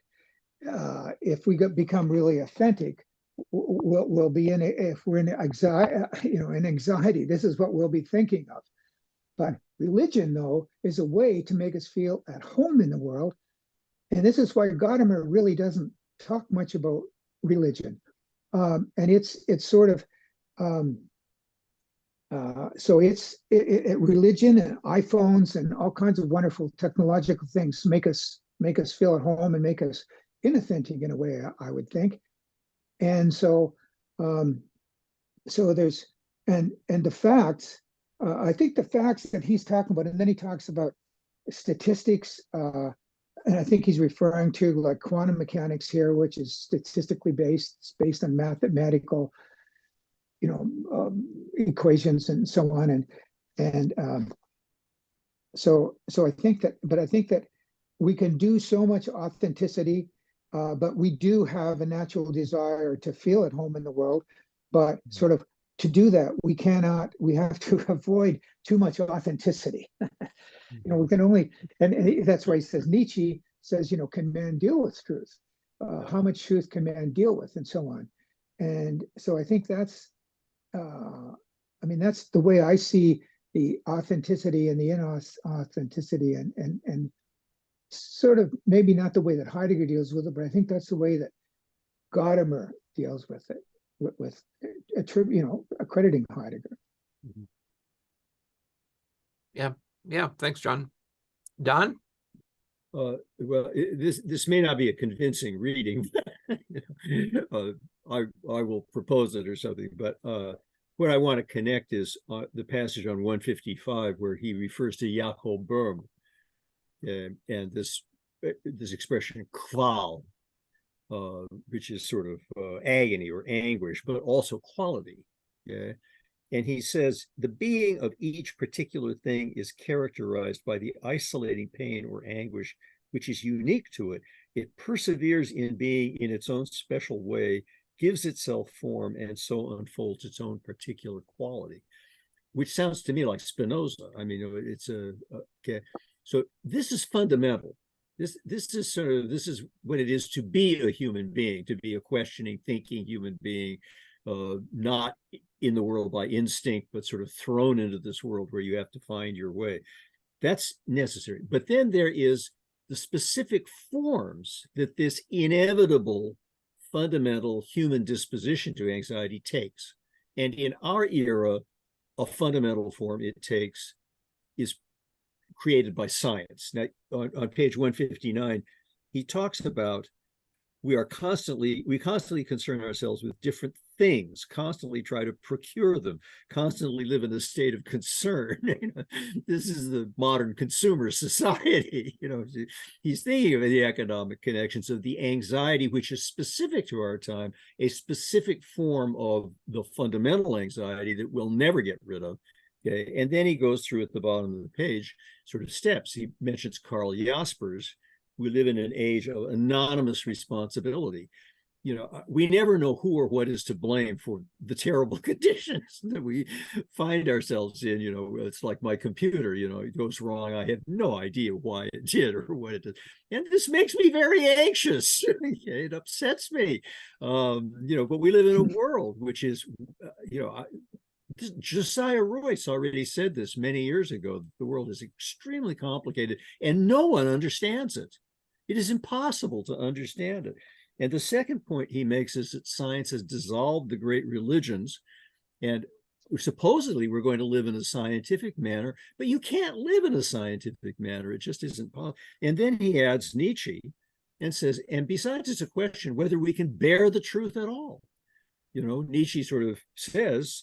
if we become really authentic, we'll be in if we're in anxiety, this is what we'll be thinking of. But religion, though, is a way to make us feel at home in the world. And this is why Gadamer really doesn't talk much about religion. And it's sort of so it's religion and iPhones and all kinds of wonderful technological things make us feel at home and make us inauthentic in a way, I would think. And so there's and the facts. I think the facts that he's talking about, and then he talks about statistics, and I think he's referring to like quantum mechanics here, which is statistically based. It's based on mathematical, equations and so on. And so I think that, but I think that we can do so much authenticity, but we do have a natural desire to feel at home in the world. But sort of to do that, we have to avoid too much authenticity. We can only, and that's why he says, Nietzsche says, can man deal with truth? How much truth can man deal with, and so on. And so I think that's the way I see the authenticity and the inauthenticity, and sort of maybe not the way that Heidegger deals with it, but I think that's the way that Gadamer deals with it, with accrediting Heidegger. Yeah. Thanks, John. Don? Well, this may not be a convincing reading. I will propose it or something, but what I want to connect is the passage on 155 where he refers to Jakob Böhm and this expression qual, which is sort of agony or anguish, but also quality. Yeah. And he says, the being of each particular thing is characterized by the isolating pain or anguish, which is unique to it. It perseveres in being in its own special way, gives itself form, and so unfolds its own particular quality, which sounds to me like Spinoza. I mean, it's okay. So this is fundamental. This is what it is to be a human being, to be a questioning, thinking human being, not in the world by instinct, but sort of thrown into this world where you have to find your way. That's necessary. But then there is the specific forms that this inevitable, fundamental human disposition to anxiety takes. And in our era, a fundamental form it takes is created by science. Now, on page 159, he talks about we constantly concern ourselves with different things, constantly try to procure them, constantly live in a state of concern. This is the modern consumer society. He's thinking of the economic connections of the anxiety, which is specific to our time, a specific form of the fundamental anxiety that we'll never get rid of. Okay, and then he goes through at the bottom of the page sort of steps. He mentions Karl Jaspers. We live in an age of anonymous responsibility. We never know who or what is to blame for the terrible conditions that we find ourselves in. It's like my computer, it goes wrong. I have no idea why it did or what it did. And this makes me very anxious. It upsets me. But we live in a world which is, Josiah Royce already said this many years ago. The world is extremely complicated and no one understands it. It is impossible to understand it. And the second point he makes is that science has dissolved the great religions, and supposedly we're going to live in a scientific manner, but you can't live in a scientific manner. It just isn't possible. And then he adds Nietzsche and says, and besides, it's a question whether we can bear the truth at all. Nietzsche sort of says,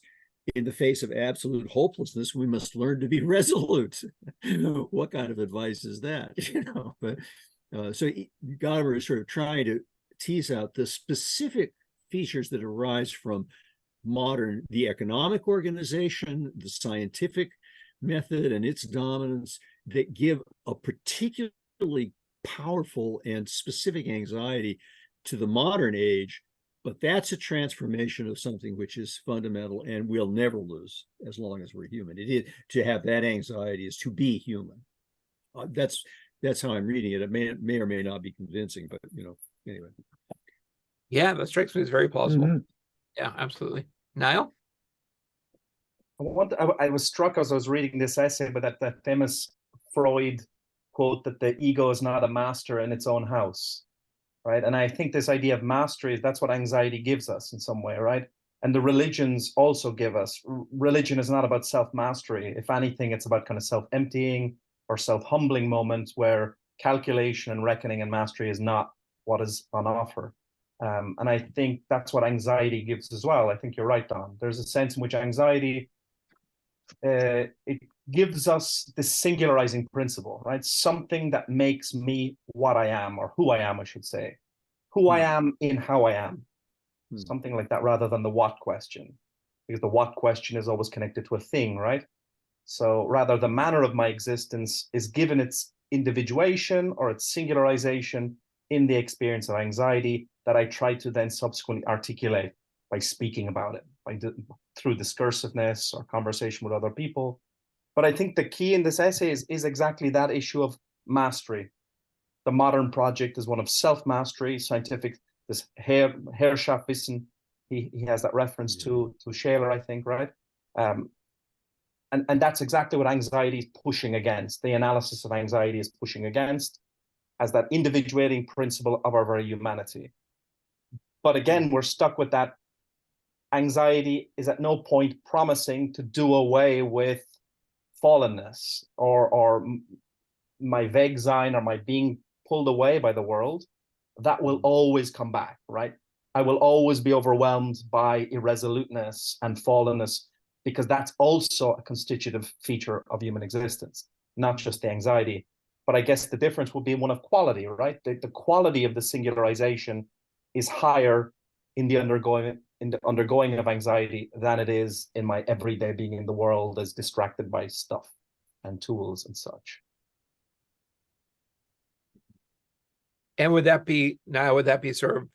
in the face of absolute hopelessness, we must learn to be resolute. What kind of advice is that? But so Gadamer is sort of trying to tease out the specific features that arise from the economic organization, the scientific method and its dominance that give a particularly powerful and specific anxiety to the modern age. But that's a transformation of something which is fundamental and we'll never lose as long as we're human. It is to have that anxiety is to be human. That's how I'm reading it. It may or may not be convincing, but anyway. Yeah, that strikes me as very plausible. Mm-hmm. Yeah, absolutely. Niall? I was struck as I was reading this essay by that famous Freud quote that the ego is not a master in its own house, right? And I think this idea of mastery, that's what anxiety gives us in some way, right? And the religions also give us. Religion is not about self-mastery. If anything, it's about kind of self-emptying or self-humbling moments where calculation and reckoning and mastery is not what is on offer. And I think that's what anxiety gives as well. I think you're right, Don. There's a sense in which anxiety, it gives us this singularizing principle, right? Something that makes me what I am, or who I am, I should say. Who I am in how I am. Something like that, rather than the what question. Because the what question is always connected to a thing, right? So rather, the manner of my existence is given its individuation or its singularization in the experience of anxiety that I try to then subsequently articulate by speaking about it, through discursiveness or conversation with other people. But I think the key in this essay is exactly that issue of mastery. The modern project is one of self-mastery, scientific, this Herrschaftswissen, he has that reference to Shaler, I think, right? And that's exactly what anxiety is pushing against. The analysis of anxiety is pushing against as that individuating principle of our very humanity. But again, we're stuck with that. Anxiety is at no point promising to do away with fallenness or my Wegsein or my being pulled away by the world. That will always come back, right? I will always be overwhelmed by irresoluteness and fallenness, because that's also a constitutive feature of human existence, not just the anxiety. But I guess the difference would be one of quality, right? The quality of the singularization is higher in the undergoing of anxiety than it is in my everyday being in the world as distracted by stuff and tools and such. And would that be sort of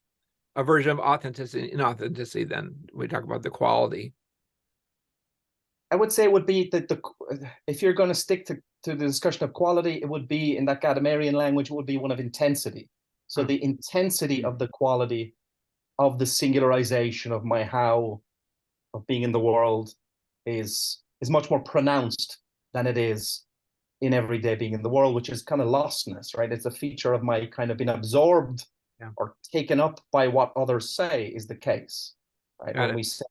a version of authenticity, inauthenticity then? We talk about the quality. I would say it would be that if you're going to stick to the discussion of quality, it would be in that Gadamerian language, it would be one of intensity. So the intensity of the quality of the singularization of my how of being in the world is much more pronounced than it is in everyday being in the world, which is kind of lostness, right? It's a feature of my kind of being absorbed or taken up by what others say is the case, right? When we say,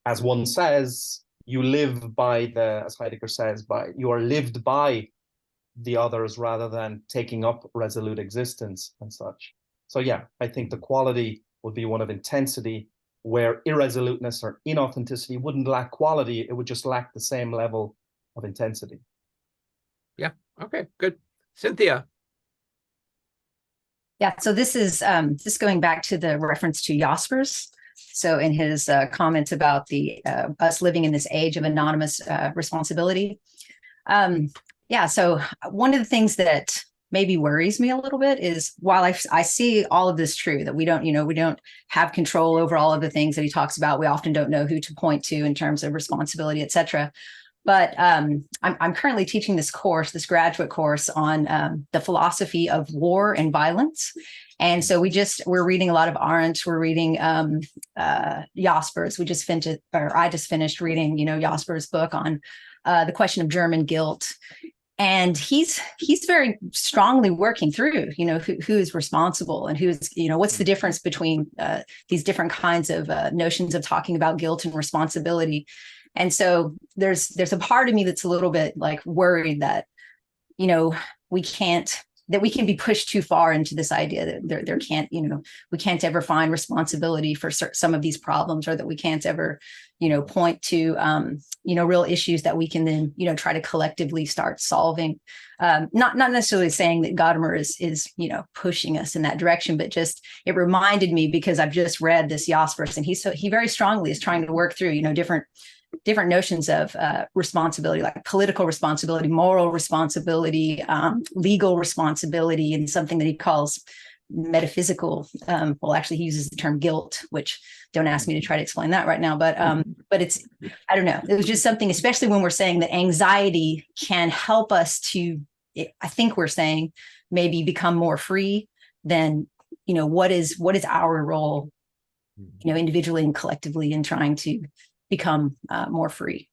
as one says, you live by as Heidegger says, you are lived by the others rather than taking up resolute existence and such. So yeah, I think the quality would be one of intensity, where irresoluteness or inauthenticity wouldn't lack quality, it would just lack the same level of intensity. Yeah, okay, good. Cynthia. Yeah, so this is just going back to the reference to Jaspers. So in his comment about the us living in this age of anonymous responsibility. Yeah, so one of the things that maybe worries me a little bit is, while I see all of this true, that we don't have control over all of the things that he talks about. We often don't know who to point to in terms of responsibility, et cetera. But I'm currently teaching this graduate course on the philosophy of war and violence. And so we're reading a lot of Arendt, we're reading Jaspers. I just finished reading, Jaspers' book on the question of German guilt. And he's very strongly working through, who is responsible and who's, what's the difference between these different kinds of notions of talking about guilt and responsibility. And so there's a part of me that's a little bit like worried that, we can be pushed too far into this idea that there can't, we can't ever find responsibility for some of these problems, or that we can't ever, point to, real issues that we can then, try to collectively start solving. Not necessarily saying that Gadamer is, pushing us in that direction, but just, it reminded me because I've just read this Jaspers, and he very strongly is trying to work through, different notions of responsibility, like political responsibility, moral responsibility, legal responsibility, and something that he calls metaphysical. Well, actually, he uses the term guilt, which don't ask me to try to explain that right now. But it's, I don't know. It was just something, especially when we're saying that anxiety can help us to, I think we're saying, maybe become more free. Then, what is our role, individually and collectively, in trying to become more free.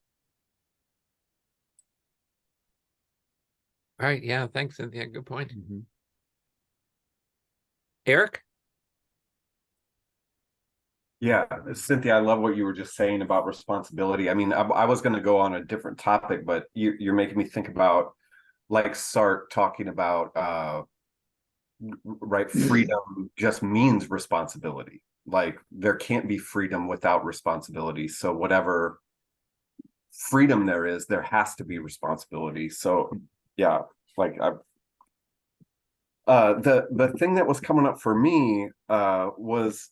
All right. Yeah. Thanks, Cynthia. Good point. Eric? Yeah, Cynthia, I love what you were just saying about responsibility. I mean, I was going to go on a different topic, but you're making me think about, like, Sartre talking about, right, freedom just means responsibility. Like, there can't be freedom without responsibility. So whatever freedom there is, there has to be responsibility. So yeah, like the thing that was coming up for me was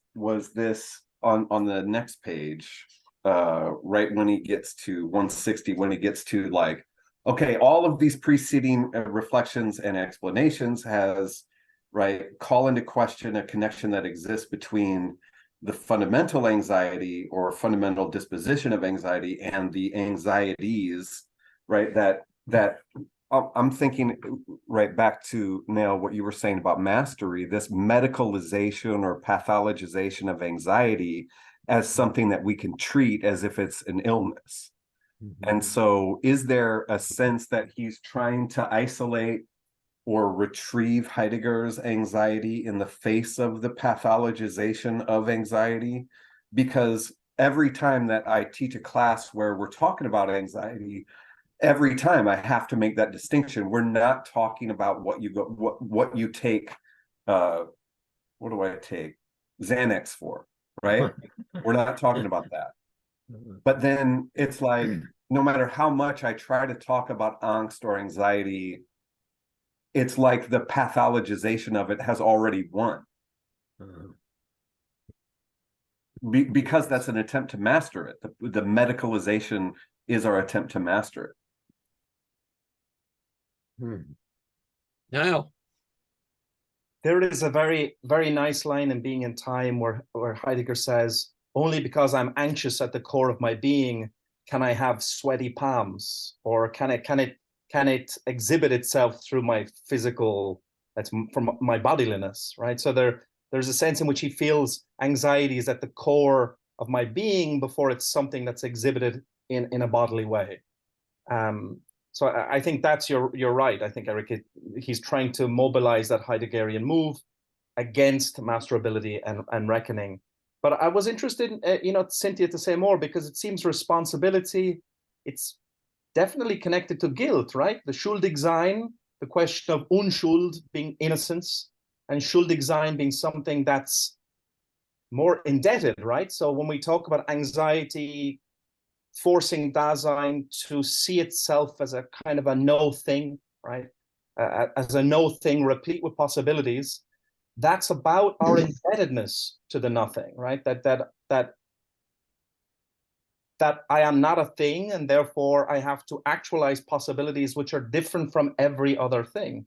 this on the next page, right when he gets to 160, when he gets to, like, okay, all of these preceding reflections and explanations has, right, call into question a connection that exists between the fundamental anxiety or fundamental disposition of anxiety and the anxieties, right, that I'm thinking right back to now what you were saying about mastery, this medicalization or pathologization of anxiety as something that we can treat as if it's an illness. And so is there a sense that he's trying to isolate or retrieve Heidegger's anxiety in the face of the pathologization of anxiety? Because every time that I teach a class where we're talking about anxiety, every time I have to make that distinction. We're not talking about what you take, what do I take Xanax for, right? We're not talking about that. But then it's like, no matter how much I try to talk about angst or anxiety, it's like the pathologization of it has already won. Because that's an attempt to master it. The medicalization is our attempt to master it. Now, There is a very, very nice line in Being in Time where Heidegger says, only because I'm anxious at the core of my being can I have sweaty palms, or can it exhibit itself through my physical, that's from my bodiliness, right? So there's a sense in which he feels anxiety is at the core of my being before it's something that's exhibited in a bodily way. So I think that's you're right. I think, Eric, he's trying to mobilize that Heideggerian move against masterability and reckoning. But I was interested in, Cynthia, to say more, because it seems responsibility, it's definitely connected to guilt, right? The Schuldigsein, the question of Unschuld being innocence, and Schuldigsein being something that's more indebted, right? So when we talk about anxiety forcing Dasein to see itself as a kind of a no thing, right? As a no thing replete with possibilities, that's about our indebtedness to the nothing, right? That I am not a thing, and therefore I have to actualize possibilities which are different from every other thing.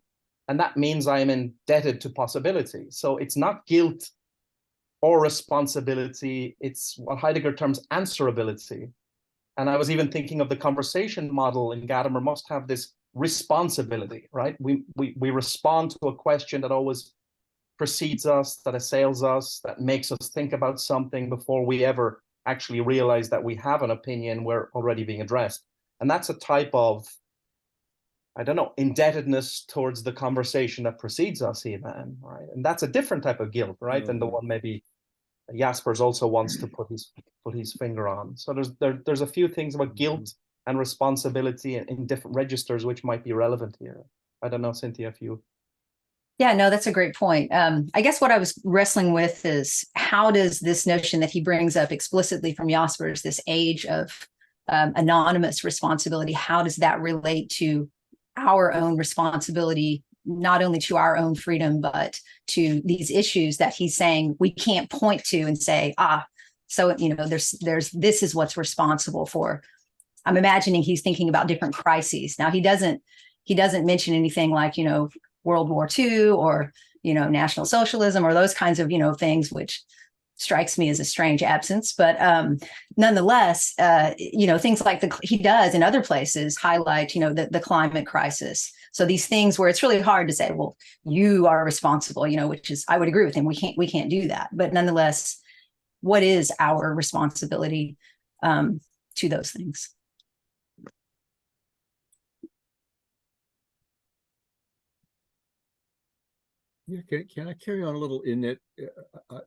And that means I am indebted to possibility. So it's not guilt or responsibility, it's what Heidegger terms answerability. And I was even thinking of the conversation model in Gadamer must have this responsibility, right? We respond to a question that always precedes us, that assails us, that makes us think about something before we ever actually realize that we have an opinion we're already being addressed. And that's a type of, I don't know, indebtedness towards the conversation that precedes us even, right? And that's a different type of guilt, right? Than the one maybe Jaspers also wants to put his finger on. So there's a few things about guilt and responsibility in different registers which might be relevant here. I don't know, Cynthia, if you. Yeah, no, that's a great point. I guess what I was wrestling with is how does this notion that he brings up explicitly from Jaspers, this age of anonymous responsibility, how does that relate to our own responsibility, not only to our own freedom, but to these issues that he's saying we can't point to and say, so, there's this is what's responsible for. I'm imagining he's thinking about different crises. Now, he doesn't mention anything like, World War II or, National Socialism or those kinds of, things, which strikes me as a strange absence. But nonetheless, things like he does in other places highlight, the climate crisis. So these things where it's really hard to say, well, you are responsible, which is, I would agree with him. We can't do that. But nonetheless, what is our responsibility to those things? Yeah, can I carry on a little in that?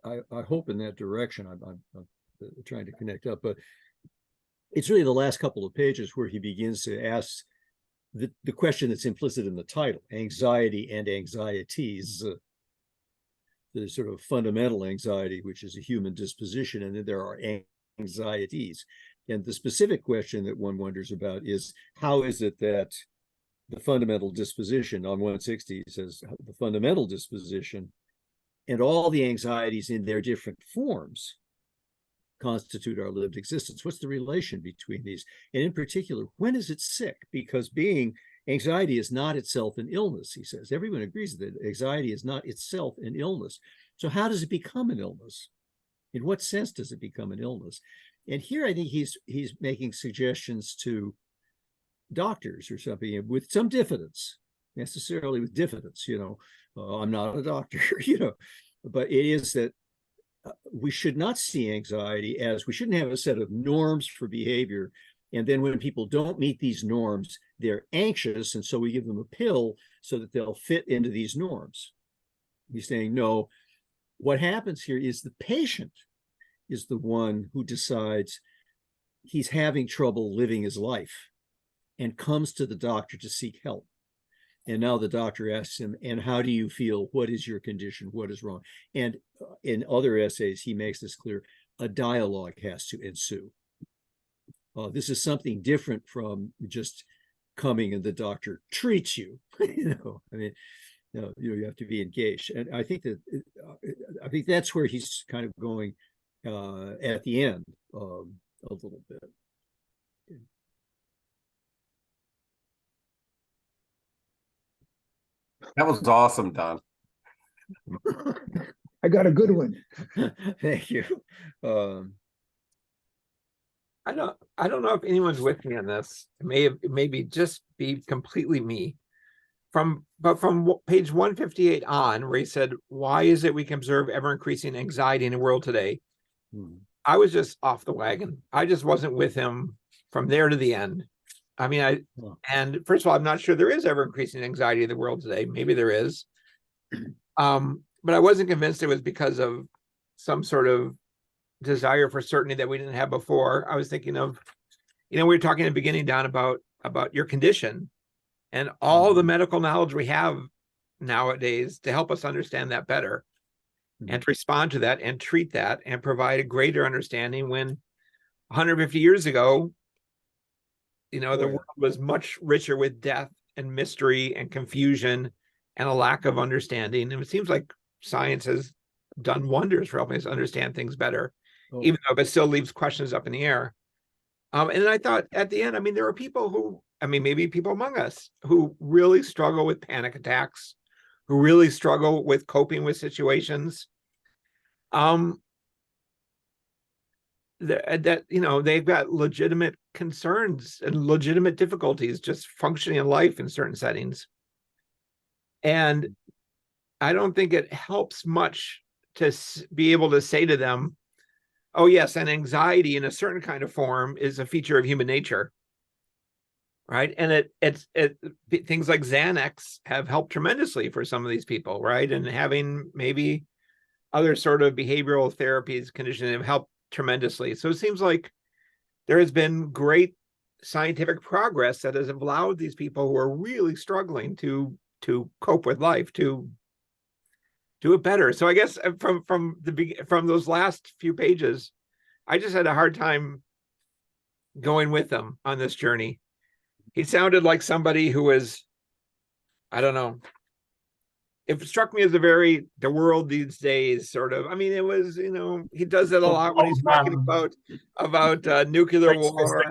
I hope in that direction. I'm trying to connect up, but it's really the last couple of pages where he begins to ask the question that's implicit in the title: anxiety and anxieties. The sort of fundamental anxiety, which is a human disposition, and then there are anxieties. And the specific question that one wonders about is, how is it that the fundamental disposition on 160 says the fundamental disposition and all the anxieties in their different forms constitute our lived existence? What's the relation between these? And in particular, when is it sick? Because anxiety is not itself an illness, he says. Everyone agrees that anxiety is not itself an illness. So how does it become an illness? In what sense does it become an illness? And here I think he's making suggestions to doctors or something with some diffidence, necessarily with diffidence, I'm not a doctor, but it is that we should not see anxiety as, we shouldn't have a set of norms for behavior. And then when people don't meet these norms, they're anxious. And so we give them a pill so that they'll fit into these norms. He's saying, no, what happens here is the patient is the one who decides he's having trouble living his life and comes to the doctor to seek help. And now the doctor asks him, and how do you feel? What is your condition? What is wrong? And in other essays, he makes this clear, a dialogue has to ensue. This is something different from just coming and the doctor treats you. You have to be engaged. And I think that's where he's kind of going at the end a little bit. That was awesome, Don. I got a good one. Thank you. I don't know if anyone's with me on this. It may just be completely me. But from page 158 on, where he said, why is it we can observe ever increasing anxiety in the world today? I was just off the wagon. I just wasn't with him from there to the end. I mean, and first of all, I'm not sure there is ever increasing anxiety in the world today. Maybe there is. But I wasn't convinced it was because of some sort of desire for certainty that we didn't have before. I was thinking of, we were talking in the beginning, Don, about your condition and all the medical knowledge we have nowadays to help us understand that better and to respond to that and treat that and provide a greater understanding, when 150 years ago, the world was much richer with death and mystery and confusion and a lack of understanding. And it seems like science has done wonders for helping us understand things better, even though it still leaves questions up in the air. And then I thought at the end, there are people who, maybe people among us who really struggle with panic attacks, who really struggle with coping with situations. That they've got legitimate concerns and legitimate difficulties just functioning in life in certain settings. And I don't think it helps much to be able to say to them, oh yes, and anxiety in a certain kind of form is a feature of human nature, right? And things like Xanax have helped tremendously for some of these people, right? And having maybe other sort of behavioral therapies, conditioning have helped tremendously. So it seems like there has been great scientific progress that has allowed these people who are really struggling to cope with life to do it better. So I guess from those last few pages, I just had a hard time going with them on this journey. He sounded like somebody who was, I don't know. It struck me as the world these days sort of. It was, he does it a lot when he's talking about nuclear war.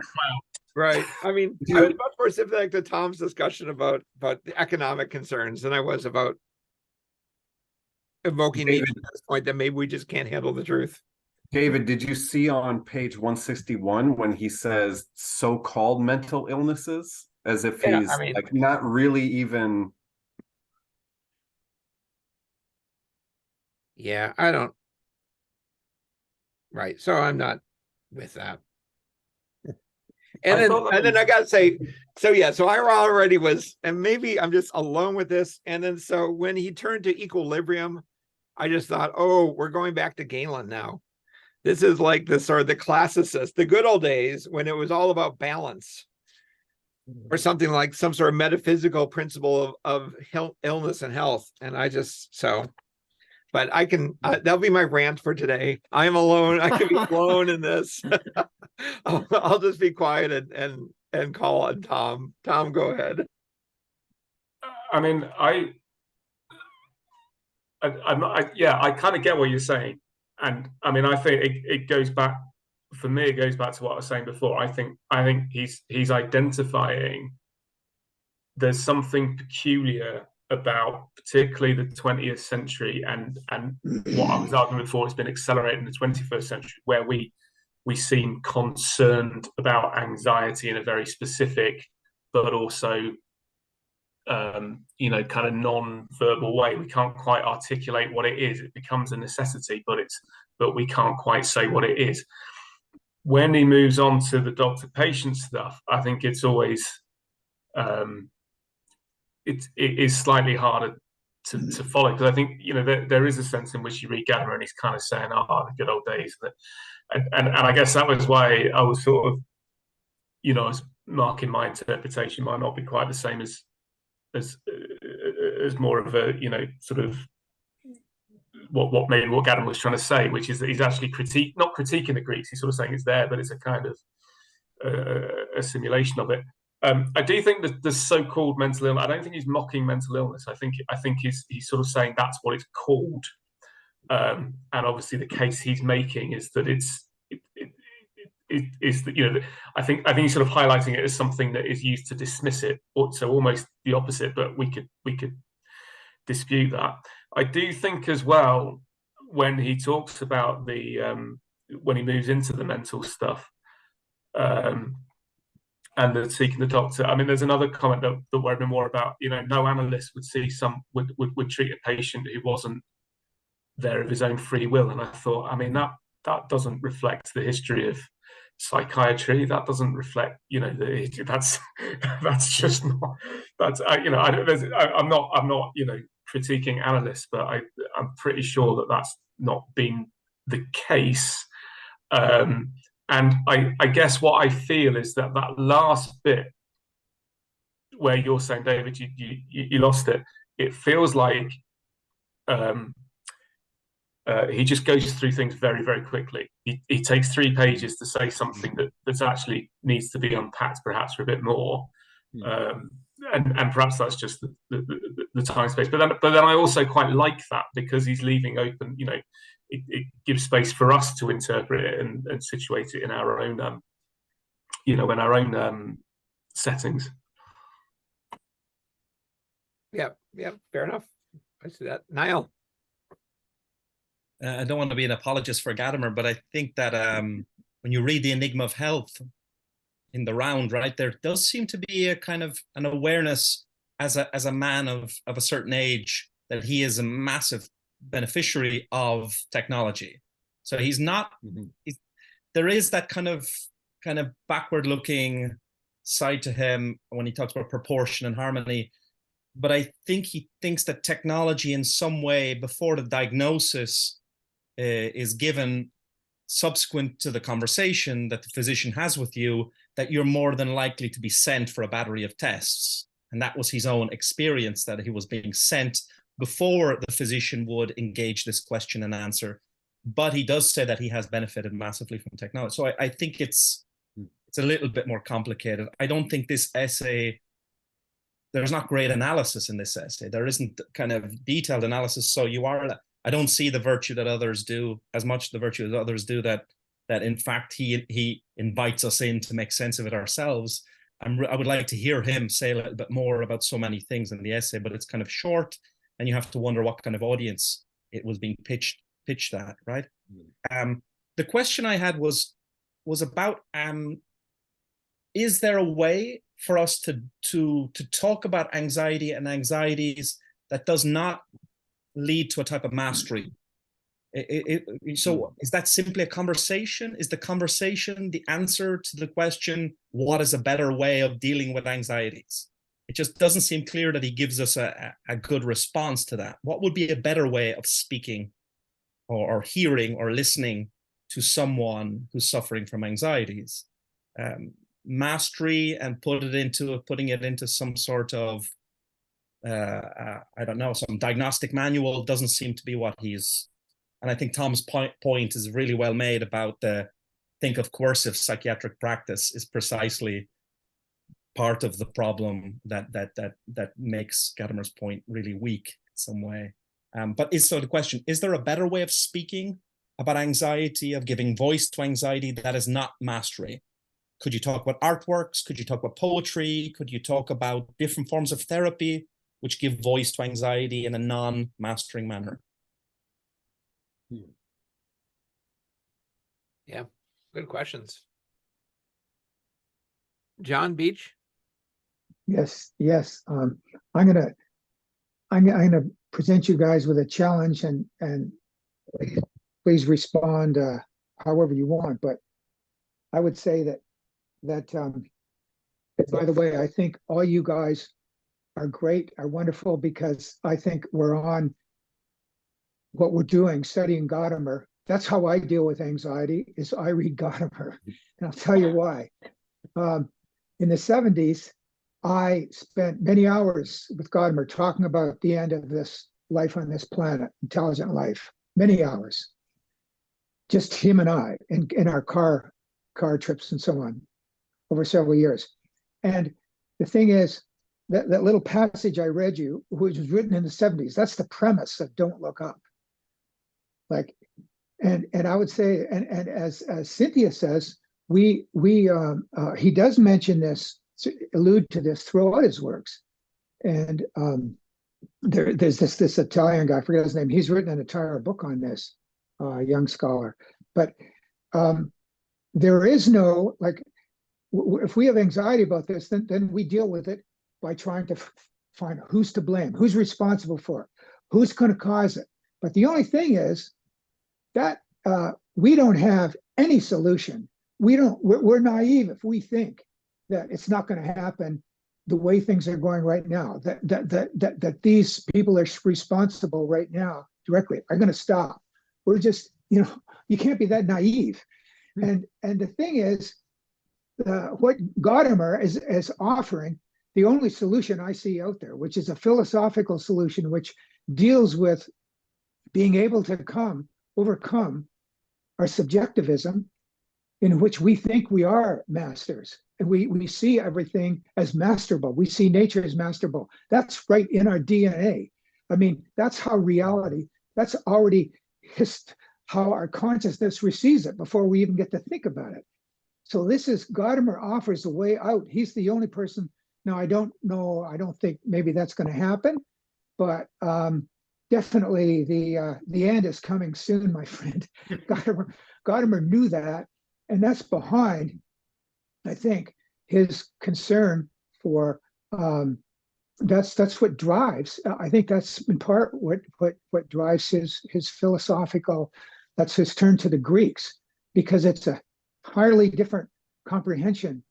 Right. I was much more sympathetic to Tom's discussion about the economic concerns than I was about evoking me to this point that maybe we just can't handle the truth. David, did you see on page 161 when he says so-called mental illnesses, as if he's like not really even? Yeah, I don't. Right. So I'm not with that. And then I gotta say, so I already was, and maybe I'm just alone with this. And then so when he turned to equilibrium, I just thought, oh, we're going back to Galen now. This is like the sort of the classicist, the good old days when it was all about balance, or something like some sort of metaphysical principle of illness and health. And but I can, that'll be my rant for today. I am alone. I can be alone in this. I'll just be quiet and call on Tom. Tom, go ahead. I kind of get what you're saying. And I think it goes back for me, it goes back to what I was saying before. I think he's identifying there's something peculiar about particularly the 20th century and what I was arguing before, it's been accelerated in the 21st century, where we seem concerned about anxiety in a very specific but also kind of non-verbal way. We can't quite articulate what it is. It becomes a necessity, but we can't quite say what it is. When he moves on to the doctor-patient stuff, I think it's always it is slightly harder to follow, because I think there is a sense in which you read Gadamer and he's kind of saying, "Oh, the good old days," and I guess that was why I was sort of, as marking my interpretation might not be quite the same as more of a sort of what Gadamer was trying to say, which is that he's actually not critiquing the Greeks. He's sort of saying it's there, but it's a kind of a simulation of it. I do think that the so-called mental illness, I don't think he's mocking mental illness. I think he's sort of saying that's what it's called. And obviously the case he's making is that I think he's sort of highlighting it as something that is used to dismiss it, or so almost the opposite, but we could dispute that. I do think as well, when he talks about when he moves into the mental stuff, and the seeking the doctor. I mean, there's another comment that worried me more about, no analyst would treat a patient who wasn't there of his own free will. And I thought, I mean, that doesn't reflect the history of psychiatry. That doesn't reflect, that's just not, that's, I'm not, critiquing analysts, but I'm pretty sure that that's not been the case. And I guess what I feel is that last bit where you're saying, David, you lost it. It feels like he just goes through things very, very quickly. He takes 3 pages to say something that actually needs to be unpacked, perhaps for a bit more. And perhaps that's just the time space. But then I also quite like that, because he's leaving open, it gives space for us to interpret it and situate it in our own, in our own settings. Yeah, fair enough. I see that. Niall. I don't want to be an apologist for Gadamer, but I think that when you read The Enigma of Health in the round, right, there does seem to be a kind of an awareness as a man of a certain age that he is a massive beneficiary of technology. So he's not, there is that kind of backward looking side to him when he talks about proportion and harmony. But I think he thinks that technology in some way, before the diagnosis is given, subsequent to the conversation that the physician has with you, that you're more than likely to be sent for a battery of tests. And that was his own experience, that he was being sent before the physician would engage this question and answer. But he does say that he has benefited massively from technology. So I think it's a little bit more complicated. I don't think this essay, there's not great analysis in this essay. There isn't kind of detailed analysis. So I don't see the virtue that others do, as much the virtue that others do, that in fact he invites us in to make sense of it ourselves. I would like to hear him say a little bit more about so many things in the essay, but it's kind of short, and you have to wonder what kind of audience it was being pitched at, right? The question I had was about is there a way for us to talk about anxiety and anxieties that does not lead to a type of mastery? So is that simply a conversation? Is the conversation the answer to the question, what is a better way of dealing with anxieties? It just doesn't seem clear that he gives us a good response to that. What would be a better way of speaking or hearing or listening to someone who's suffering from anxieties? Mastery and putting it into some sort of I don't know, some diagnostic manual doesn't seem to be what he's. And I think Tom's point is really well made about think of coercive psychiatric practice is precisely part of the problem that makes Gadamer's point really weak in some way. But so the question, is there a better way of speaking about anxiety, of giving voice to anxiety, that is not mastery? Could you talk about artworks? Could you talk about poetry? Could you talk about different forms of therapy which give voice to anxiety in a non-mastering manner? Yeah, good questions. John Beach. Yes, yes. I'm gonna present you guys with a challenge, and please respond however you want. But I would say that by the way, I think all you guys are great, are wonderful, because I think we're on what we're doing, studying Gadamer. That's how I deal with anxiety, is I read Gadamer. And I'll tell you why. In the 70s, I spent many hours with Gadamer talking about the end of this life on this planet, intelligent life, many hours. Just him and I in our car trips and so on over several years. And the thing is, that little passage I read you, which was written in the 70s, that's the premise of Don't Look Up. Like, and I would say, and as Cynthia says, he does mention this, allude to this throughout his works. And there's this Italian guy, I forget his name, he's written an entire book on this, young scholar. But there is no, like, if we have anxiety about this, then we deal with it by trying to find who's to blame, who's responsible for it, who's going to cause it. But the only thing is that we don't have any solution. We're naive if we think that it's not going to happen the way things are going right now, that these people are responsible right now directly are going to stop. We're just, you can't be that naive. And the thing is, what Gadamer is offering, the only solution I see out there, which is a philosophical solution, which deals with being able to overcome our subjectivism, in which we think we are masters, and we see everything as masterable. We see nature as masterable. That's right in our DNA. I mean, that's how reality, that's already how our consciousness receives it before we even get to think about it. So Gadamer offers a way out. He's the only person. Now, I don't know, I don't think maybe that's going to happen, but definitely the end is coming soon, my friend. Gadamer knew that, and that's behind, I think, his concern for that's what drives. I think that's in part what drives his philosophical. That's his turn to the Greeks, because it's a entirely different comprehension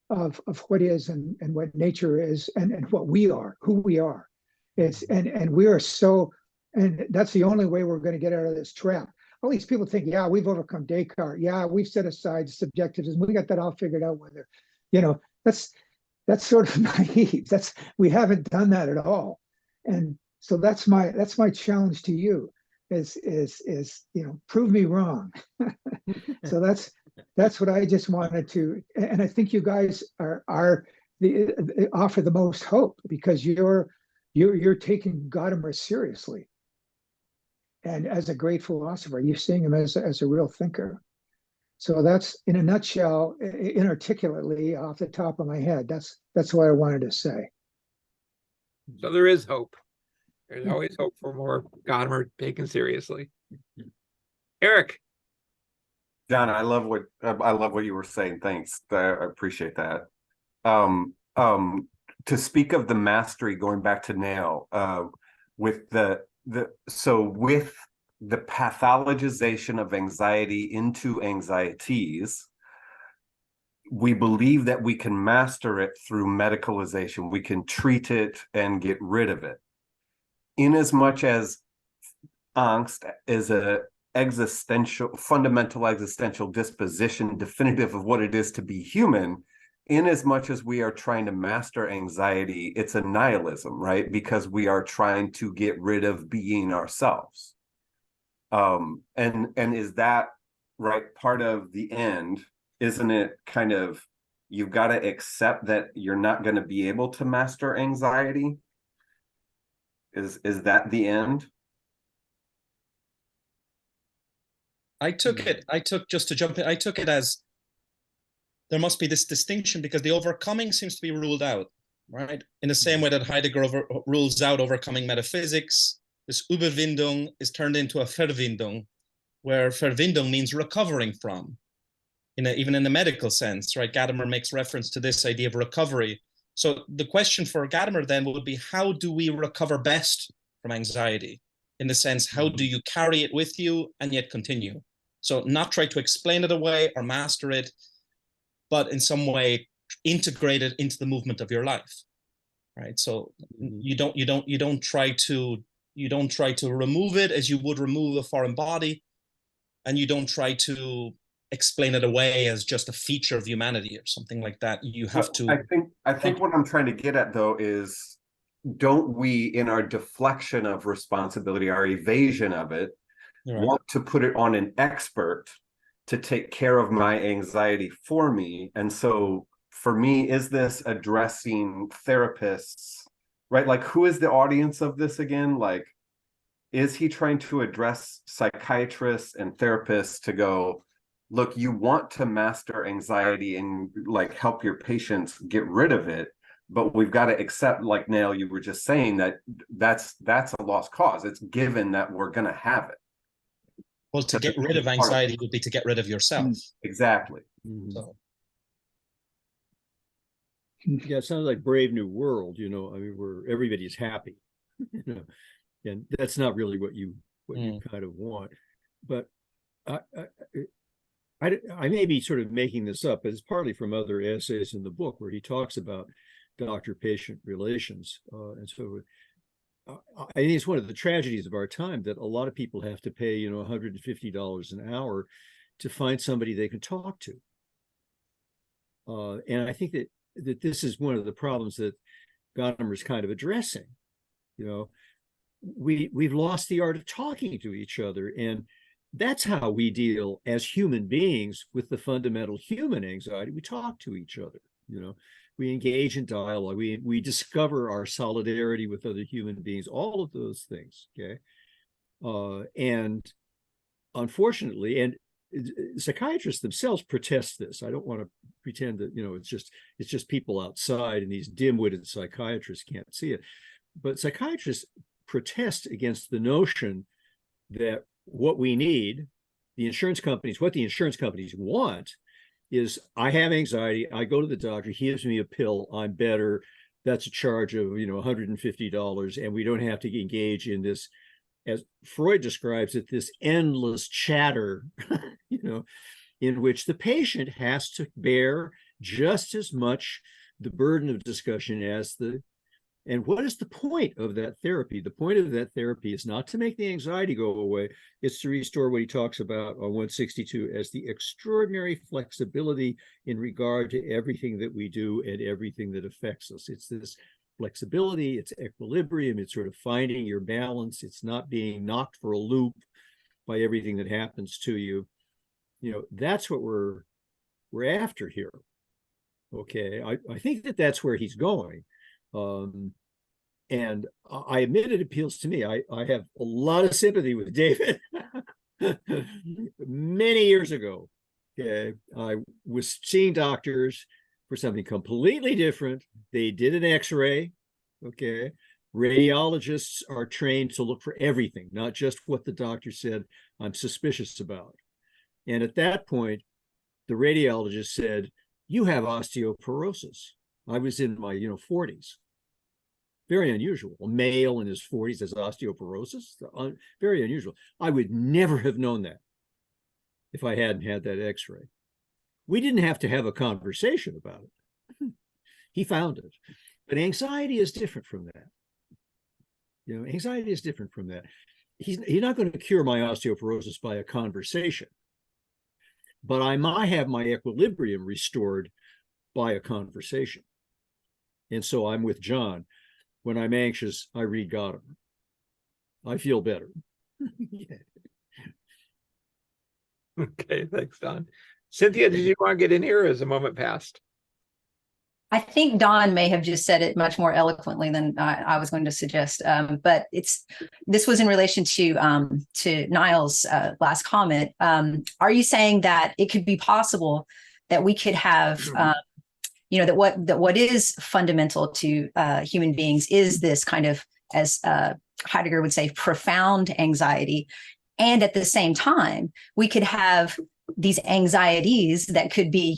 of what is and what nature is and what we are, who we are. And we are so, and that's the only way we're going to get out of this trap. All these people think, yeah, we've overcome Descartes. Yeah, we've set aside subjectivism. We got that all figured out. Whether, that's sort of naive. We haven't done that at all. And so that's my challenge to you is prove me wrong. So that's what I just wanted to, and I think you guys offer the most hope, because you're taking Gadamer seriously, and as a great philosopher, you're seeing him as a real thinker. So that's, in a nutshell, inarticulately off the top of my head, that's what I wanted to say. So there is hope. There's always hope for more Gadamer taken seriously. Eric. John, I love what you were saying. Thanks. I appreciate that. To speak of the mastery, going back to Nail, with with the pathologization of anxiety into anxieties, we believe that we can master it through medicalization. We can treat it and get rid of it. Inasmuch as angst is a fundamental existential disposition, definitive of what it is to be human, in as much as we are trying to master anxiety, it's a nihilism, right? Because we are trying to get rid of being ourselves. And is that, right, part of the end? Isn't it kind of, you've got to accept that you're not going to be able to master anxiety? Is that the end? I took it, just to jump in, I took it as there must be this distinction because the overcoming seems to be ruled out, right? In the same way that Heidegger rules out overcoming metaphysics, this Überwindung is turned into a Verwindung, where Verwindung means recovering from, even in the medical sense, right? Gadamer makes reference to this idea of recovery. So the question for Gadamer then would be, how do we recover best from anxiety? In the sense, how do you carry it with you and yet continue? So not try to explain it away or master it, but in some way integrate it into the movement of your life, right? So you don't try to remove it as you would remove a foreign body, and you don't try to explain it away as just a feature of humanity or something like that. You have to. I think what I'm trying to get at though is, don't we, in our deflection of responsibility, our evasion of it, want to put it on an expert to take care of my anxiety for me? And so for me, is this addressing therapists, right? Like, who is the audience of this again? Like, is he trying to address psychiatrists and therapists to go, look, you want to master anxiety and like help your patients get rid of it, but we've got to accept, like Nail, you were just saying, that that's a lost cause. It's given that we're going to have it. Well, to get rid of anxiety would be to get rid of yourself. Exactly. So. Yeah, it sounds like Brave New World, you know, I mean, where everybody's happy, you know, and that's not really what you kind of want. But I may be sort of making this up, but it's partly from other essays in the book where he talks about doctor-patient relations. And so I think it's one of the tragedies of our time that a lot of people have to pay, you know, $150 an hour to find somebody they can talk to. And I think that this is one of the problems that Gadamer's kind of addressing. You know, we've lost the art of talking to each other, and that's how we deal as human beings with the fundamental human anxiety. We talk to each other, you know, we engage in dialogue, we discover our solidarity with other human beings, all of those things, okay? And unfortunately, and psychiatrists themselves protest this. I don't want to pretend that, you know, it's just people outside and these dim-witted psychiatrists can't see it. But psychiatrists protest against the notion that what we need, what the insurance companies want is, I have anxiety, I go to the doctor, he gives me a pill, I'm better. That's a charge of, you know, $150, and we don't have to engage in this, as Freud describes it, this endless chatter, you know, in which the patient has to bear just as much the burden of discussion as and what is the point of that therapy? The point of that therapy is not to make the anxiety go away. It's to restore what he talks about on 162 as the extraordinary flexibility in regard to everything that we do and everything that affects us. It's this flexibility, it's equilibrium, it's sort of finding your balance. It's not being knocked for a loop by everything that happens to you. You know, that's what we're after here. Okay, I think that that's where he's going. And I admit it appeals to me. I have a lot of sympathy with David. Many years ago, okay, I was seeing doctors for something completely different. They did an X-ray, okay. Radiologists are trained to look for everything, not just what the doctor said I'm suspicious about. And at that point, the radiologist said, "You have osteoporosis." I was in my 40s. Very unusual. A male in his 40s has osteoporosis. Very unusual. I would never have known that if I hadn't had that X-ray. We didn't have to have a conversation about it. He found it. But anxiety is different from that. You know, anxiety is different from that. He's not going to cure my osteoporosis by a conversation, but I might have my equilibrium restored by a conversation. And so I'm with John. When I'm anxious, I read Gadamer. I feel better. Yeah. Okay, thanks, Don. Cynthia, did you want to get in here, or is the moment past? I think Don may have just said it much more eloquently than I was going to suggest. But this was in relation to Niall's last comment. Are you saying that it could be possible that we could have that what is fundamental to human beings is this kind of, as Heidegger would say, profound anxiety, and at the same time we could have these anxieties that could be,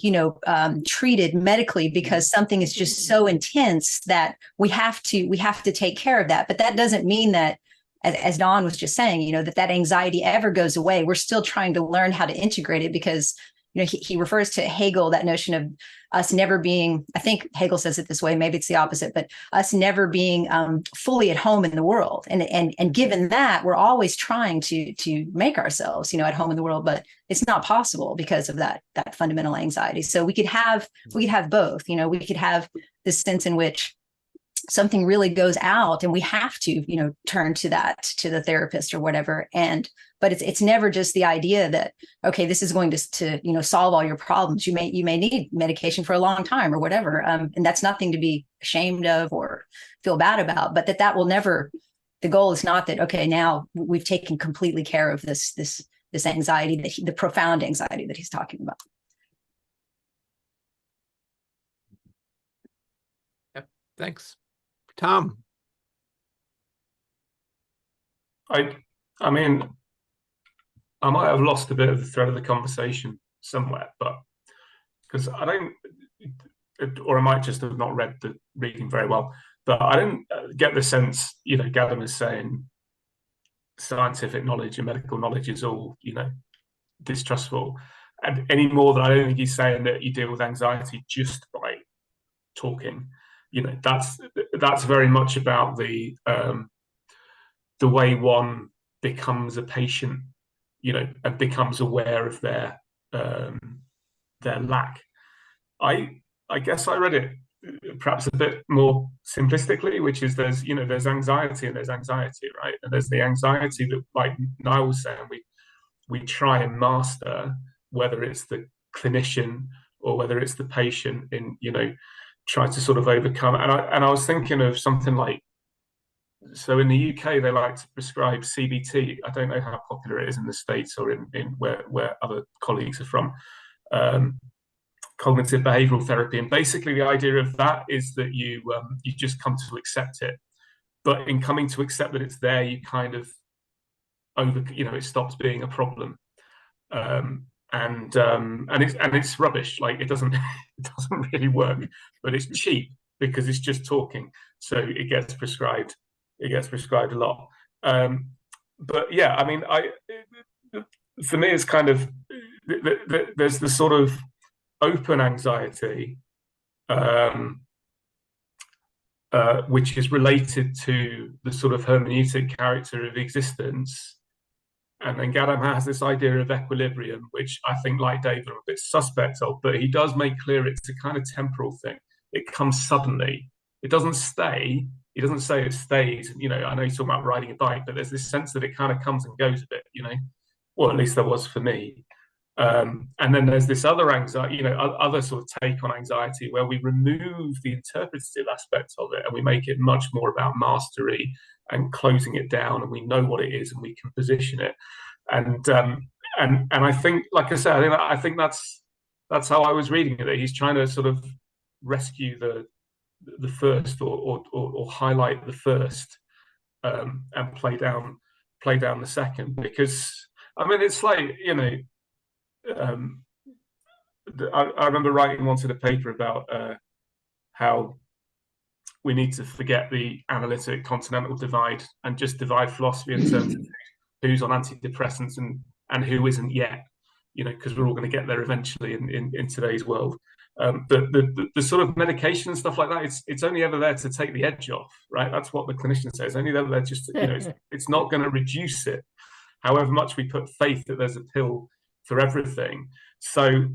treated medically because something is just so intense that we have to take care of that. But that doesn't mean that, as Don was just saying, that anxiety ever goes away. We're still trying to learn how to integrate it because, he refers to Hegel, that notion of us never being, I think Hegel says it this way, maybe it's the opposite, but us never being fully at home in the world. And given that, we're always trying to make ourselves, at home in the world, but it's not possible because of that fundamental anxiety. So we could have both, we could have this sense in which something really goes out and we have to, turn to the therapist or whatever. But it's never just the idea that, okay, this is going to solve all your problems. You may need medication for a long time or whatever. And that's nothing to be ashamed of or feel bad about, but that will never, the goal is not that, okay, now we've taken completely care of this anxiety, the profound anxiety that he's talking about. Yep. Thanks. Tom. I mean, I might have lost a bit of the thread of the conversation somewhere, but because I don't, or I might just have not read the reading very well, but I didn't get the sense, Gadamer's saying scientific knowledge and medical knowledge is all, distrustful. And any more than I don't think he's saying that you deal with anxiety just by talking. That's very much about the way one becomes a patient, and becomes aware of their lack. I guess I read it perhaps a bit more simplistically, which is there's anxiety and there's anxiety, right? And there's the anxiety that, like Niall was saying, we try and master, whether it's the clinician or whether it's the patient, in try to sort of overcome. And I was thinking of something like, so in the UK, they like to prescribe CBT. I don't know how popular it is in the States or in where other colleagues are from, cognitive behavioral therapy. And basically the idea of that is that you just come to accept it. But in coming to accept that it's there, you kind of it stops being a problem. And it's rubbish. Like it doesn't really work, but it's cheap because it's just talking. So it gets prescribed. It gets prescribed a lot. But yeah, I mean, for me, it's kind of there's the sort of open anxiety, which is related to the sort of hermeneutic character of existence. And then Gadamer has this idea of equilibrium, which I think, like David, I'm a bit suspect of, but he does make clear it's a kind of temporal thing. It comes suddenly. It doesn't stay. He doesn't say it stays. I know he's talking about riding a bike, but there's this sense that it kind of comes and goes a bit, Well, at least there was for me. And then there's this other anxiety, other sort of take on anxiety where we remove the interpretative aspects of it and we make it much more about mastery and closing it down, and we know what it is and we can position it. And I think, like I said, I think that's how I was reading it. That he's trying to sort of rescue the first or highlight the first, and play down the second, because I mean it's like I remember writing once in a paper about how we need to forget the analytic continental divide and just divide philosophy in terms of who's on antidepressants and who isn't yet, because we're all going to get there eventually in today's world. But the sort of medication and stuff like that, it's only ever there to take the edge off, right? That's what the clinician says. Only ever there just it's not going to reduce it, however much we put faith that there's a pill for everything. So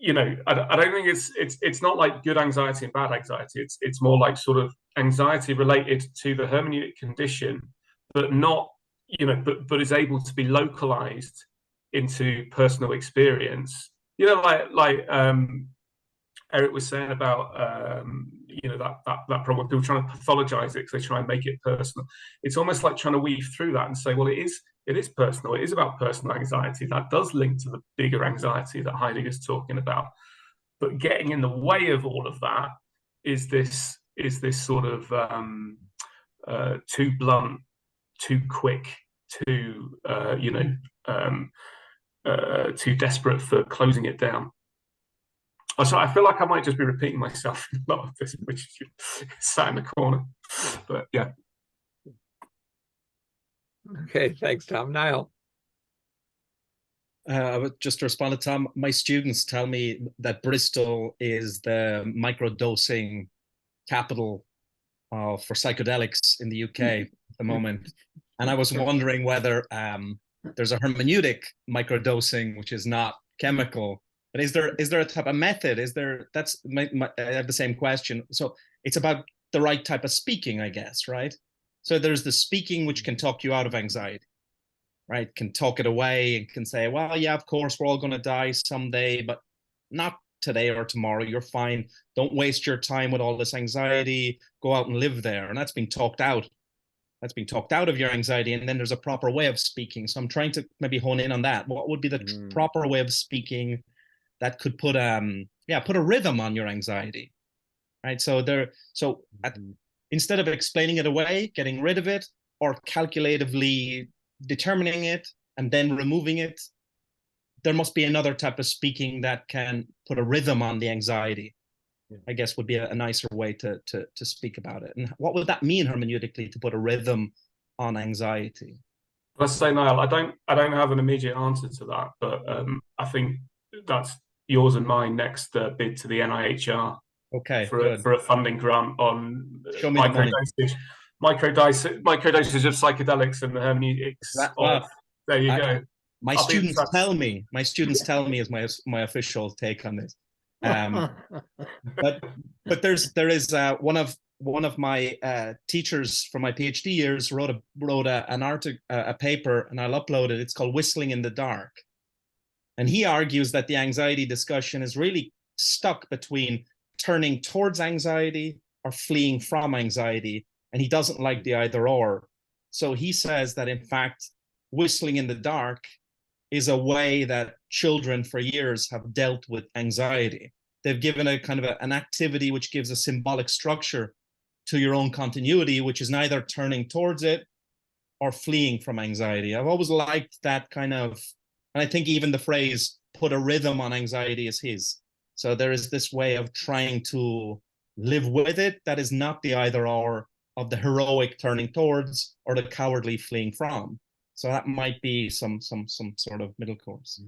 I don't think it's not like good anxiety and bad anxiety. It's more like sort of anxiety related to the hermeneutic condition, but not but is able to be localized into personal experience. Eric was saying about that problem, people trying to pathologize it because they try and make it personal. It's almost like trying to weave through that and say, well, it is personal. It is about personal anxiety. That does link to the bigger anxiety that Heidegger's talking about. But getting in the way of all of that is this sort of too blunt, too quick, too too desperate for closing it down. So I feel like I might just be repeating myself in a lot of this, which is sat in the corner. But yeah. Okay, thanks, Tom. Niall. I would just respond to Tom. My students tell me that Bristol is the microdosing capital for psychedelics in the UK at the moment. And I was wondering whether there's a hermeneutic microdosing, which is not chemical. But is there a type of method? I have the same question. So it's about the right type of speaking, I guess, right? So there's the speaking which can talk you out of anxiety, right? Can talk it away and can say, well, yeah, of course, we're all going to die someday, but not today or tomorrow. You're fine. Don't waste your time with all this anxiety. Go out and live there. And that's being talked out. That's being talked out of your anxiety. And then there's a proper way of speaking. So I'm trying to maybe hone in on that. What would be the proper way of speaking that could put a rhythm on your anxiety, right? So instead of explaining it away, getting rid of it, or calculatively determining it and then removing it, there must be another type of speaking that can put a rhythm on the anxiety. I guess would be a nicer way to speak about it. And what would that mean hermeneutically, to put a rhythm on anxiety? Let's say, Niall, I don't have an immediate answer to that, but I think that's yours and mine next bid to the NIHR. Okay, for a funding grant on Show me microdosage of psychedelics and the hermeneutics. There you go. My students tell me is my official take on this. But there is one of my teachers from my PhD years wrote a paper, and I'll upload it. It's called Whistling in the Dark, and he argues that the anxiety discussion is really stuck between turning towards anxiety or fleeing from anxiety, and he doesn't like the either or. So he says that in fact, whistling in the dark is a way that children for years have dealt with anxiety. They've given a kind of an activity which gives a symbolic structure to your own continuity, which is neither turning towards it or fleeing from anxiety. I've always liked that kind of, and I think even the phrase put a rhythm on anxiety is his. So there is this way of trying to live with it that is not the either or of the heroic turning towards or the cowardly fleeing from. So that might be some sort of middle course.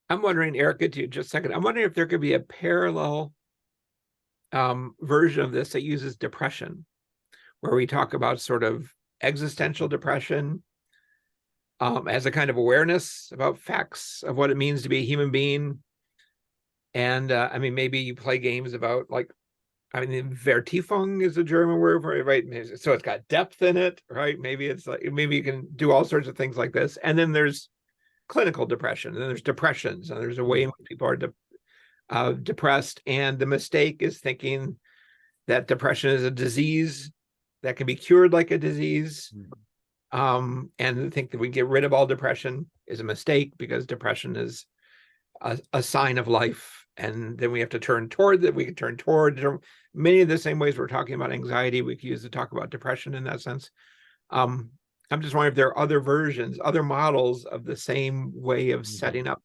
I'm wondering, Erica, just a second. I'm wondering if there could be a parallel version of this that uses depression, where we talk about sort of existential depression as a kind of awareness about facts of what it means to be a human being. And I mean, maybe you play games about Vertiefung is a German word for it, right? So it's got depth in it, right? Maybe it's like, maybe you can do all sorts of things like this. And then there's clinical depression, and then there's depressions, and there's a way in which people are depressed. And the mistake is thinking that depression is a disease that can be cured like a disease. And think that we get rid of all depression is a mistake, because depression is a sign of life. And then we have to turn toward that. We can turn toward many of the same ways we're talking about anxiety. We could use to talk about depression in that sense. I'm just wondering if there are other versions, other models of the same way of setting up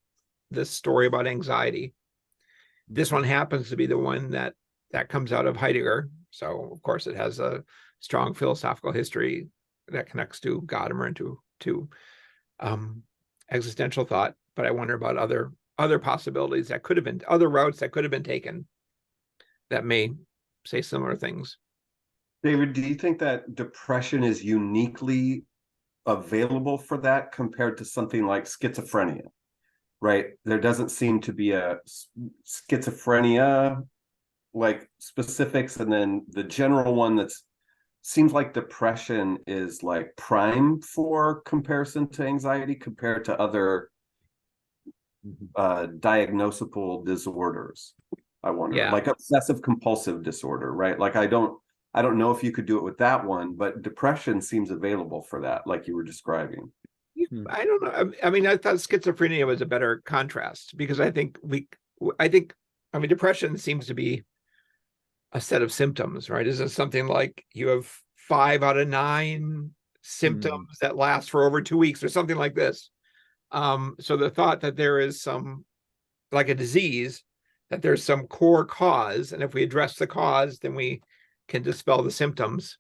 this story about anxiety. This one happens to be the one that comes out of Heidegger. So of course it has a strong philosophical history that connects to Gadamer and to existential thought. But I wonder about other possibilities that could have been, other routes that could have been taken that may say similar things. David, do you think that depression is uniquely available for that compared to something like schizophrenia? Right? There doesn't seem to be a schizophrenia like specifics, and then the general one that's seems like depression is like prime for comparison to anxiety compared to other diagnosable disorders. I wonder, Yeah. like obsessive compulsive disorder, right? Like I don't know if you could do it with that one, but depression seems available for that, like you were describing. I don't know. I mean, I thought schizophrenia was a better contrast because I think depression seems to be a set of symptoms, right? Is it something like you have 5 out of 9 symptoms that last for over 2 weeks or something like this? So the thought that there is some, like a disease, that there's some core cause, and if we address the cause, then we can dispel the symptoms,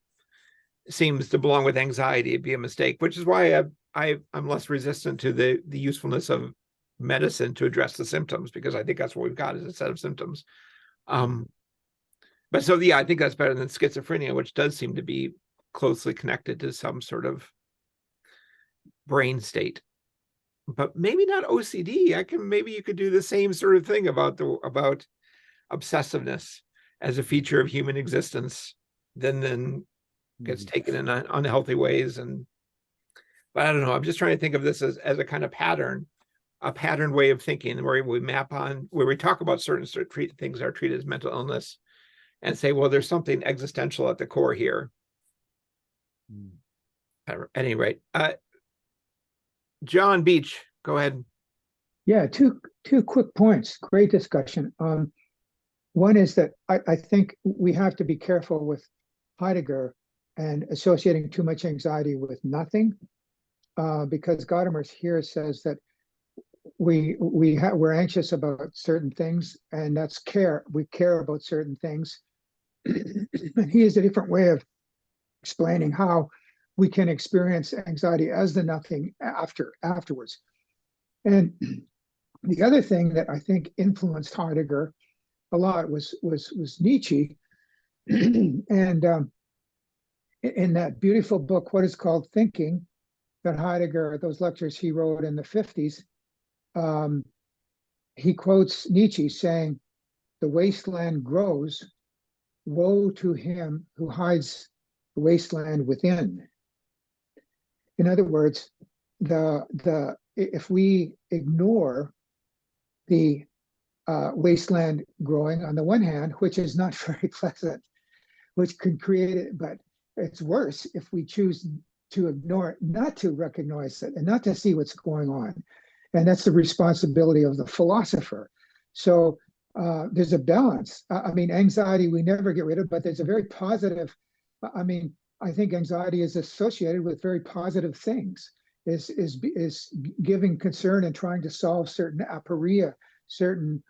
seems to belong with anxiety. It'd be a mistake, which is why I'm less resistant to the usefulness of medicine to address the symptoms, because I think that's what we've got is a set of symptoms. But so yeah, I think that's better than schizophrenia, which does seem to be closely connected to some sort of brain state. But maybe not OCD. Maybe you could do the same sort of thing about obsessiveness as a feature of human existence, then gets taken in unhealthy ways. But I don't know. I'm just trying to think of this as a kind of pattern, a pattern way of thinking where we talk about certain things that are treated as mental illness and say, well, there's something existential at the core here. At any rate, John Beach, go ahead. Yeah, two quick points. Great discussion. One is that I think we have to be careful with Heidegger and associating too much anxiety with nothing, because Gadamer here says that we're anxious about certain things, and that's care. We care about certain things. And he has a different way of explaining how we can experience anxiety as the nothing afterwards. And the other thing that I think influenced Heidegger a lot was Nietzsche. And in that beautiful book, what is called Thinking, that Heidegger, those lectures he wrote in the 50s, he quotes Nietzsche saying, "The wasteland grows, woe to him who hides the wasteland within." In other words, if we ignore the wasteland growing on the one hand, which is not very pleasant, which could create it, but it's worse if we choose to ignore it, not to recognize it, and not to see what's going on. And that's the responsibility of the philosopher. So there's a balance. I mean, anxiety we never get rid of, but there's a very positive, I think anxiety is associated with very positive things, is giving concern and trying to solve certain aporia, certain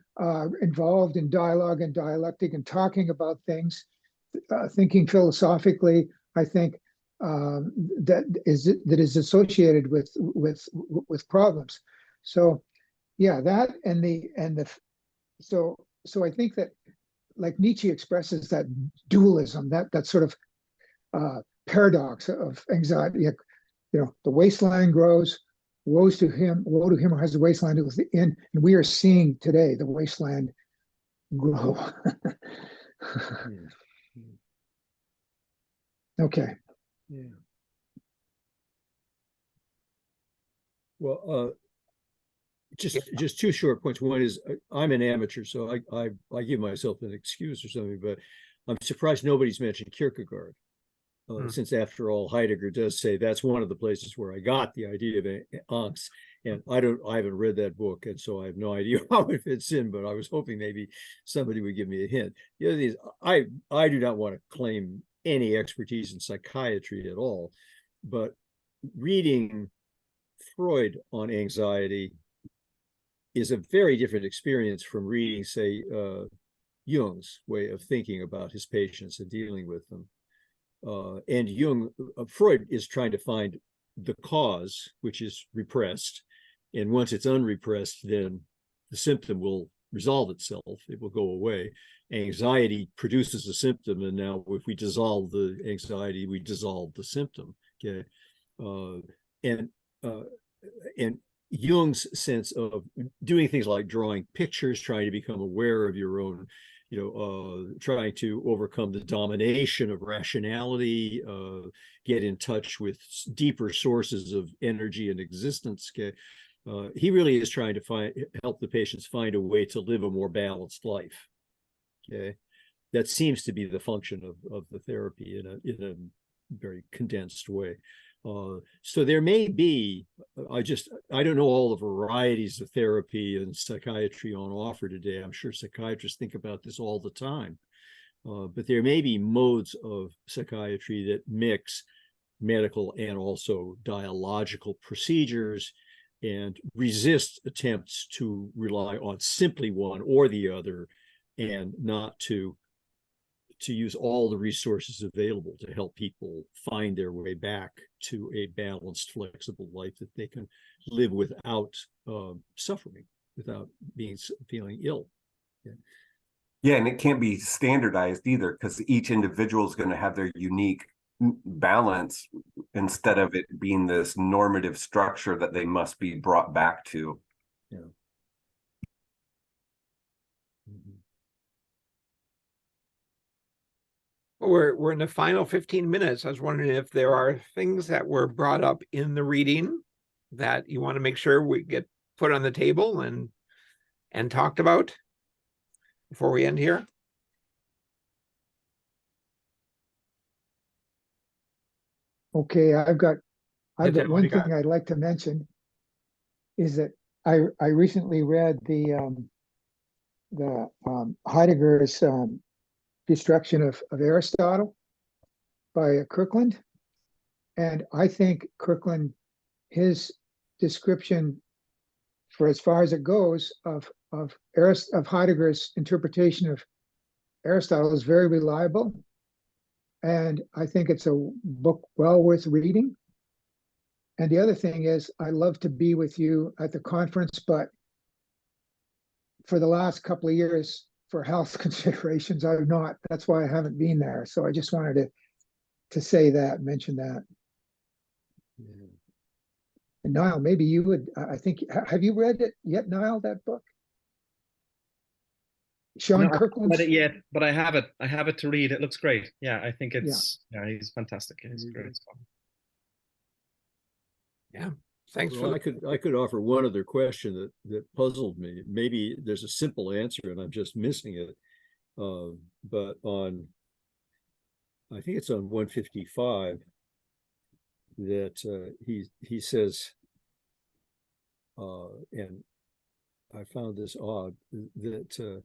involved in dialogue and dialectic and talking about things, thinking philosophically. I think that is associated with problems. So yeah, that so I think that, like Nietzsche expresses that dualism, that sort of paradox of anxiety. The wasteland grows, woe to him who has the wasteland within, and we are seeing today the wasteland grow. Okay. Yeah. Well, just 2 short points. One is I'm an amateur, so I give myself an excuse or something, but I'm surprised nobody's mentioned Kierkegaard. Since after all, Heidegger does say that's one of the places where I got the idea of angst, and I haven't read that book, and so I have no idea how it fits in, but I was hoping maybe somebody would give me a hint. The other thing is I do not want to claim any expertise in psychiatry at all, but reading Freud on anxiety is a very different experience from reading, say, Jung's way of thinking about his patients and dealing with them. And Freud is trying to find the cause, which is repressed. And once it's unrepressed, then the symptom will resolve itself. It will go away. Anxiety produces a symptom. And now if we dissolve the anxiety, we dissolve the symptom. Okay. And Jung's sense of doing things like drawing pictures, trying to become aware of your own, trying to overcome the domination of rationality, get in touch with deeper sources of energy and existence. Okay. He really is trying to help the patients find a way to live a more balanced life. Okay, that seems to be the function of the therapy in a very condensed way. So there may be, I don't know all the varieties of therapy and psychiatry on offer today. I'm sure psychiatrists think about this all the time. But there may be modes of psychiatry that mix medical and also dialogical procedures and resist attempts to rely on simply one or the other, and not to use all the resources available to help people find their way back to a balanced, flexible life that they can live without suffering, without feeling ill. Yeah. Yeah, and it can't be standardized either, because each individual is going to have their unique balance, instead of it being this normative structure that they must be brought back to. Yeah. Mm-hmm. Well, we're in the final 15 minutes. I was wondering if there are things that were brought up in the reading that you want to make sure we get put on the table and talked about before we end here. Okay, I've got Tim, what one do you got? thing I'd like to mention is that I recently read the Heidegger's Destruction of Aristotle by Kirkland, and I think Kirkland, his description, for as far as it goes, of Heidegger's interpretation of Aristotle is very reliable, and I think it's a book well worth reading. And the other thing is, I love to be with you at the conference, but for the last couple of years, for health considerations, I've not. That's why I haven't been there. So I just wanted to say that, mention that. Yeah. And Niall, maybe you would. I think, have you read it yet, Niall? That book, Sean No, I haven't Kirkland's. read it yet, but I have it. I have it to read. It looks great. Yeah, I think it's he's fantastic. He's great. Yeah. Thanks Well, for I could offer one other question that puzzled me. Maybe there's a simple answer and I'm just missing it. But I think it's on 155 that he says, and I found this odd, that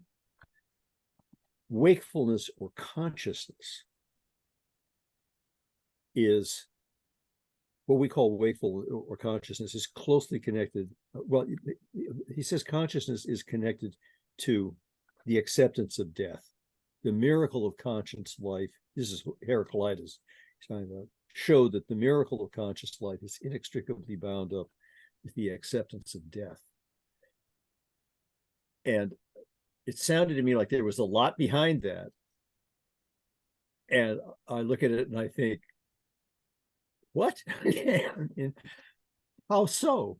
wakefulness or consciousness is what we call wakeful or consciousness is closely connected. Well, he says consciousness is connected to the acceptance of death. The miracle of conscious life, this is Heraclitus talking about, showed that the miracle of conscious life is inextricably bound up with the acceptance of death. And it sounded to me like there was a lot behind that. And I look at it and I think, what? How so?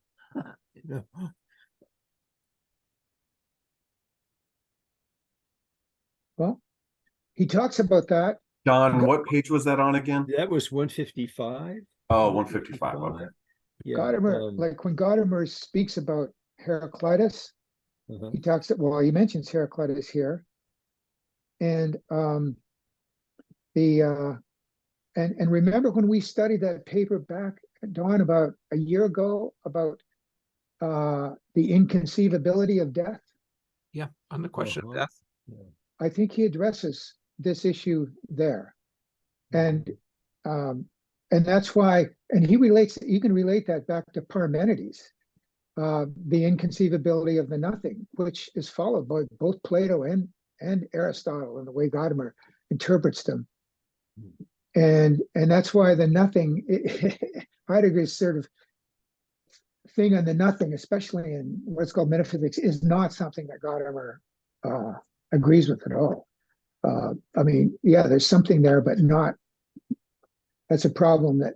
Well, he talks about that. Don, what page was that on again? That was 155. Oh, 155. Okay. Yeah. Gadamer, like when Gadamer speaks about Heraclitus, he talks, well, he mentions Heraclitus here. And and remember when we studied that paper back, Don, about a year ago, about the inconceivability of death? Yeah, on the question of death. Yeah. I think he addresses this issue there. And that's why, and he relates, you can relate that back to Parmenides, the inconceivability of the nothing, which is followed by both Plato and Aristotle and the way Gadamer interprets them. And that's why the nothing, Heidegger's sort of thing on the nothing, especially in what's called metaphysics, is not something that Gadamer agrees with at all. I mean, yeah, there's something there, but not. That's a problem that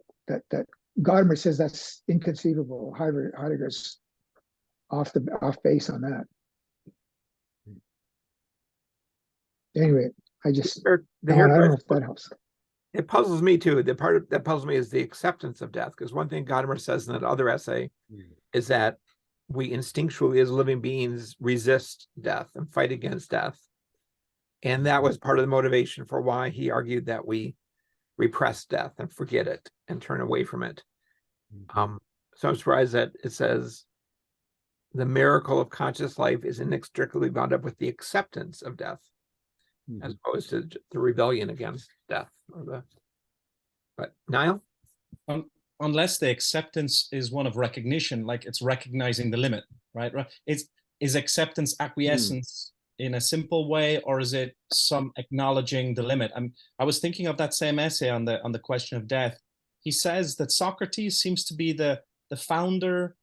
Gadamer says that's inconceivable. Heidegger's off base on that. Anyway, I don't know if that helps. It puzzles me too. The part that puzzles me is the acceptance of death, because one thing Gadamer says in that other essay is that we instinctually as living beings resist death and fight against death. And that was part of the motivation for why he argued that we repress death and forget it and turn away from it. So I'm surprised that it says the miracle of conscious life is inextricably bound up with the acceptance of death, as opposed to the rebellion against death. But Niall? Unless the acceptance is one of recognition, like it's recognizing the limit, right? Is acceptance acquiescence in a simple way, or is it some acknowledging the limit? I was thinking of that same essay on the question of death. He says that Socrates seems to be the founder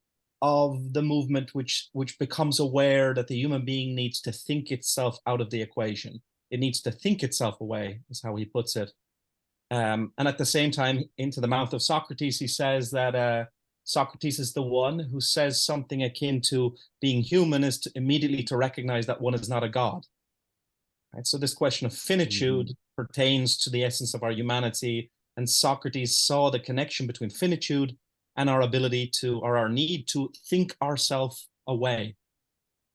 of the movement which becomes aware that the human being needs to think itself out of the equation. It needs to think itself away, is how he puts it. And at the same time, into the mouth of Socrates, he says that Socrates is the one who says something akin to being human is immediately to recognize that one is not a god. Right? So this question of finitude pertains to the essence of our humanity, and Socrates saw the connection between finitude and our ability to, or our need to think ourselves away,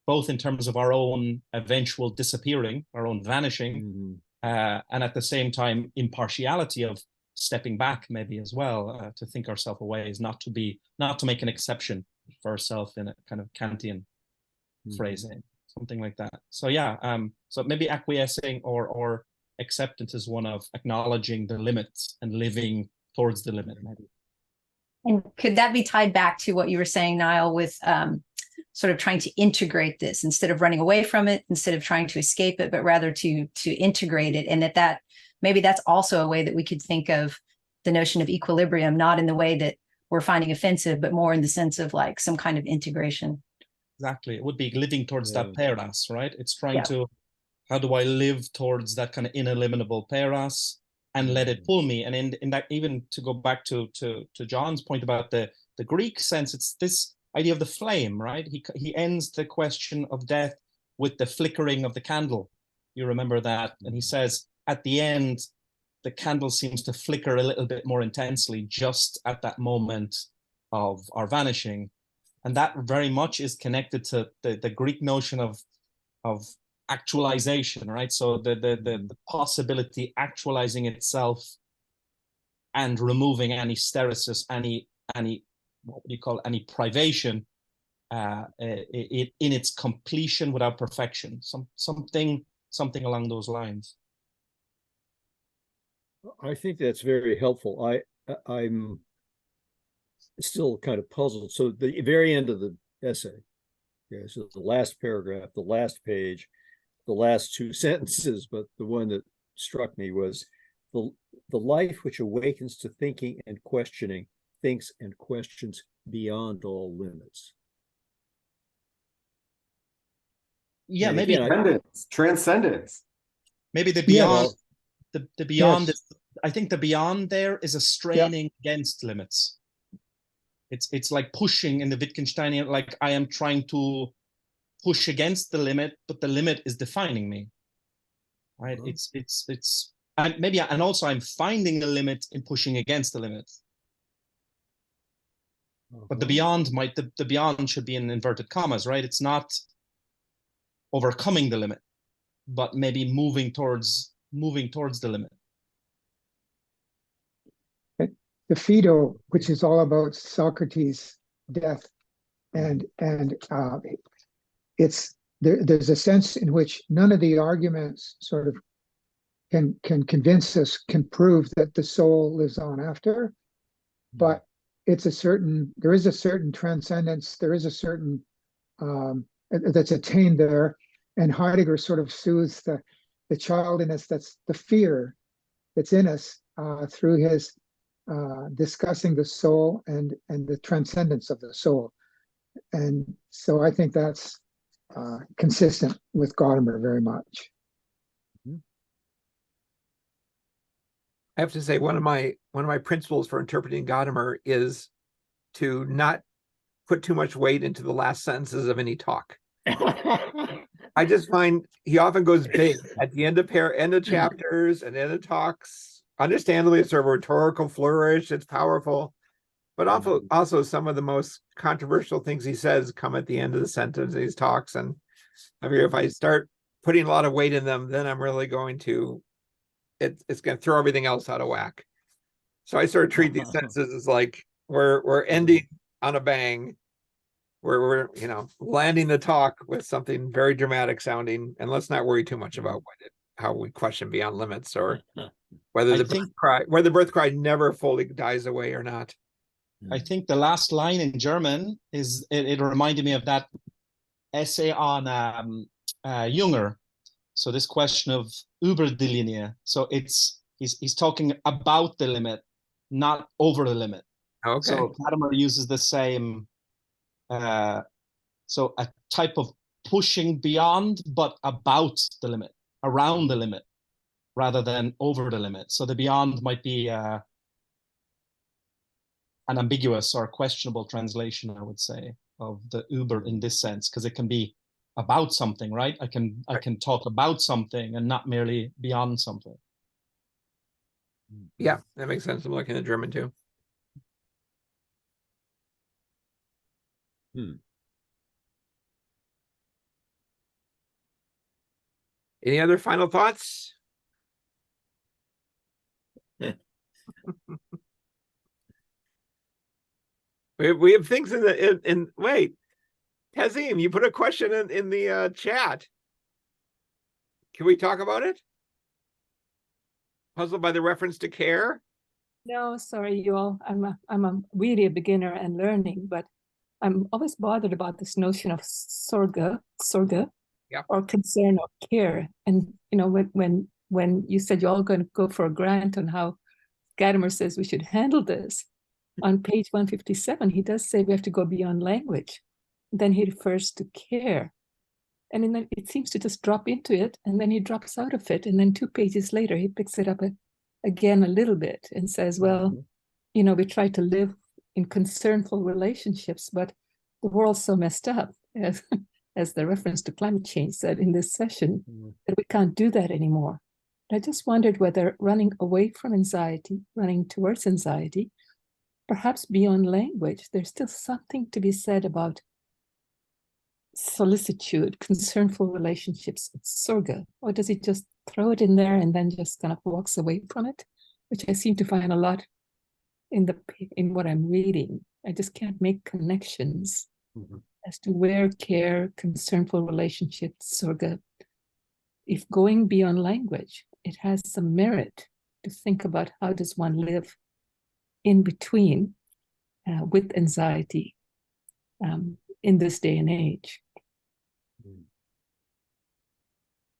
both in terms of our own eventual disappearing, our own vanishing, and at the same time, impartiality of stepping back maybe as well, to think ourselves away is not to make an exception for ourselves in a kind of Kantian phrasing, something like that. So yeah, so maybe acquiescing or acceptance is one of acknowledging the limits and living towards the limit maybe. And could that be tied back to what you were saying, Niall, with sort of trying to integrate this instead of running away from it, instead of trying to escape it, but rather to integrate it? And that maybe that's also a way that we could think of the notion of equilibrium, not in the way that we're finding offensive, but more in the sense of like some kind of integration. Exactly. It would be living towards that peras, right? It's trying to, how do I live towards that kind of ineliminable peras and let it pull me? And in that, even to go back to John's point about the Greek sense, it's this idea of the flame, right? He ends the question of death with the flickering of the candle. You remember that? And he says, at the end, the candle seems to flicker a little bit more intensely just at that moment of our vanishing. And that very much is connected to the Greek notion of actualization, right? So the possibility actualizing itself and removing any steresis, any what would you call any privation in its completion without perfection, something along those lines. I think that's very helpful. I'm still kind of puzzled. So the very end of the essay, so the last paragraph, the last page, the last two sentences, but the one that struck me was the life which awakens to thinking and questioning, thinks and questions beyond all limits. Yeah, and maybe again, transcendence. Maybe the beyond. Yes. The beyond Yes. is, I think the beyond there is a straining against limits. It's like pushing in the Wittgensteinian, like I am trying to push against the limit, but the limit is defining me. Right? It's and maybe, and also I'm finding the limit in pushing against the limit. But the beyond the beyond should be in inverted commas, right? It's not overcoming the limit, but maybe moving towards the limit. The Phaedo, which is all about Socrates' death, and it's there's a sense in which none of the arguments sort of can convince us, can prove that the soul lives on after, but there is a certain transcendence, there is a certain that's attained there, and Heidegger sort of soothes the child in us, that's the fear that's in us through his discussing the soul and the transcendence of the soul. And so I think that's consistent with Gadamer very much. I have to say one of my principles for interpreting Gadamer is to not put too much weight into the last sentences of any talk. I just find he often goes big at the end of chapters and end of talks. Understandably, it's a rhetorical flourish. It's powerful, But also some of the most controversial things he says come at the end of the sentence in these talks. And I figure if I start putting a lot of weight in them, then I'm really going to, it's going to throw everything else out of whack. So I sort of treat these sentences as like we're ending on a bang. We're landing the talk with something very dramatic sounding, and let's not worry too much about how we question beyond limits, or whether the birth cry never fully dies away or not. I think the last line in German is it reminded me of that essay on Junger. So this question of über die Linie. So he's talking about the limit, not over the limit. Okay. So Gadamer uses the same. So a type of pushing beyond, but about the limit, around the limit, rather than over the limit. So the beyond might be an ambiguous or questionable translation, I would say, of the Uber in this sense, because it can be about something, right? I can talk about something and not merely beyond something. Yeah, that makes sense. I'm looking at German too. Any other final thoughts? We have things in the wait, Tazim, you put a question in the chat. Can we talk about it? Puzzled by the reference to care? No, sorry, you all. I'm really a beginner and learning, but I'm always bothered about this notion of sorge, Yeah. or concern or care. And when you said you're all going to go for a grant on how Gadamer says we should handle this, on page 157, he does say we have to go beyond language. Then he refers to care. And then it seems to just drop into it, and then he drops out of it. And then 2 pages later, he picks it up again a little bit and says, well, we try to live in concernful relationships, but the world's so messed up, as the reference to climate change said in this session, that we can't do that anymore. I just wondered whether running away from anxiety, running towards anxiety, perhaps beyond language, there's still something to be said about solicitude, concernful relationships, sorge, or does he just throw it in there and then just kind of walks away from it, which I seem to find a lot in what I'm reading. I just can't make connections as to where care, concernful relationships, sorge, if going beyond language, it has some merit to think about how does one live in between with anxiety in this day and age.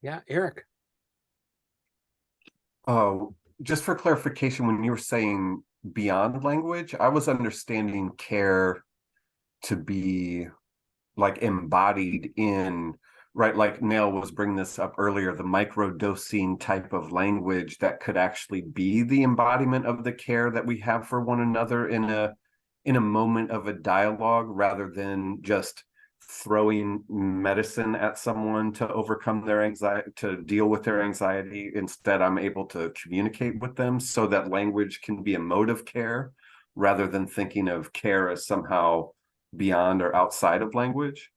Yeah, Eric. Oh, just for clarification, when you were saying beyond language, I was understanding care to be like embodied in, right? Like Neil was bringing this up earlier, the microdosing type of language that could actually be the embodiment of the care that we have for one another in a moment of a dialogue, rather than just throwing medicine at someone to overcome their anxiety, to deal with their anxiety. Instead, I'm able to communicate with them so that language can be a mode of care, rather than thinking of care as somehow beyond or outside of language.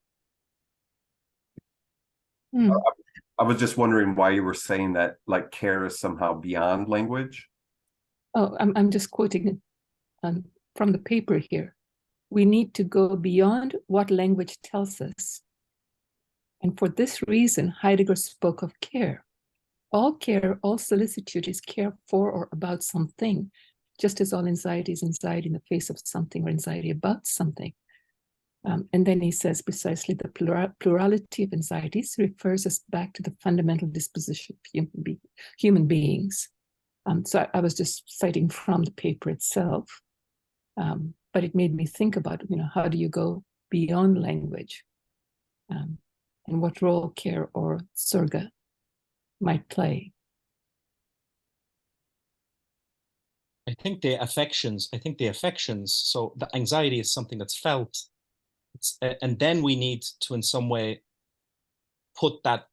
I was just wondering why you were saying that, like, care is somehow beyond language. Oh, I'm just quoting from the paper here. We need to go beyond what language tells us. And for this reason, Heidegger spoke of care. All care, all solicitude is care for or about something, just as all anxiety is anxiety in the face of something or anxiety about something. And then he says precisely the plurality of anxieties refers us back to the fundamental disposition of human beings. So I was just citing from the paper itself. But it made me think about, how do you go beyond language, and what role care or sorge might play. I think the affections, so the anxiety is something that's felt. And then we need to, in some way, put that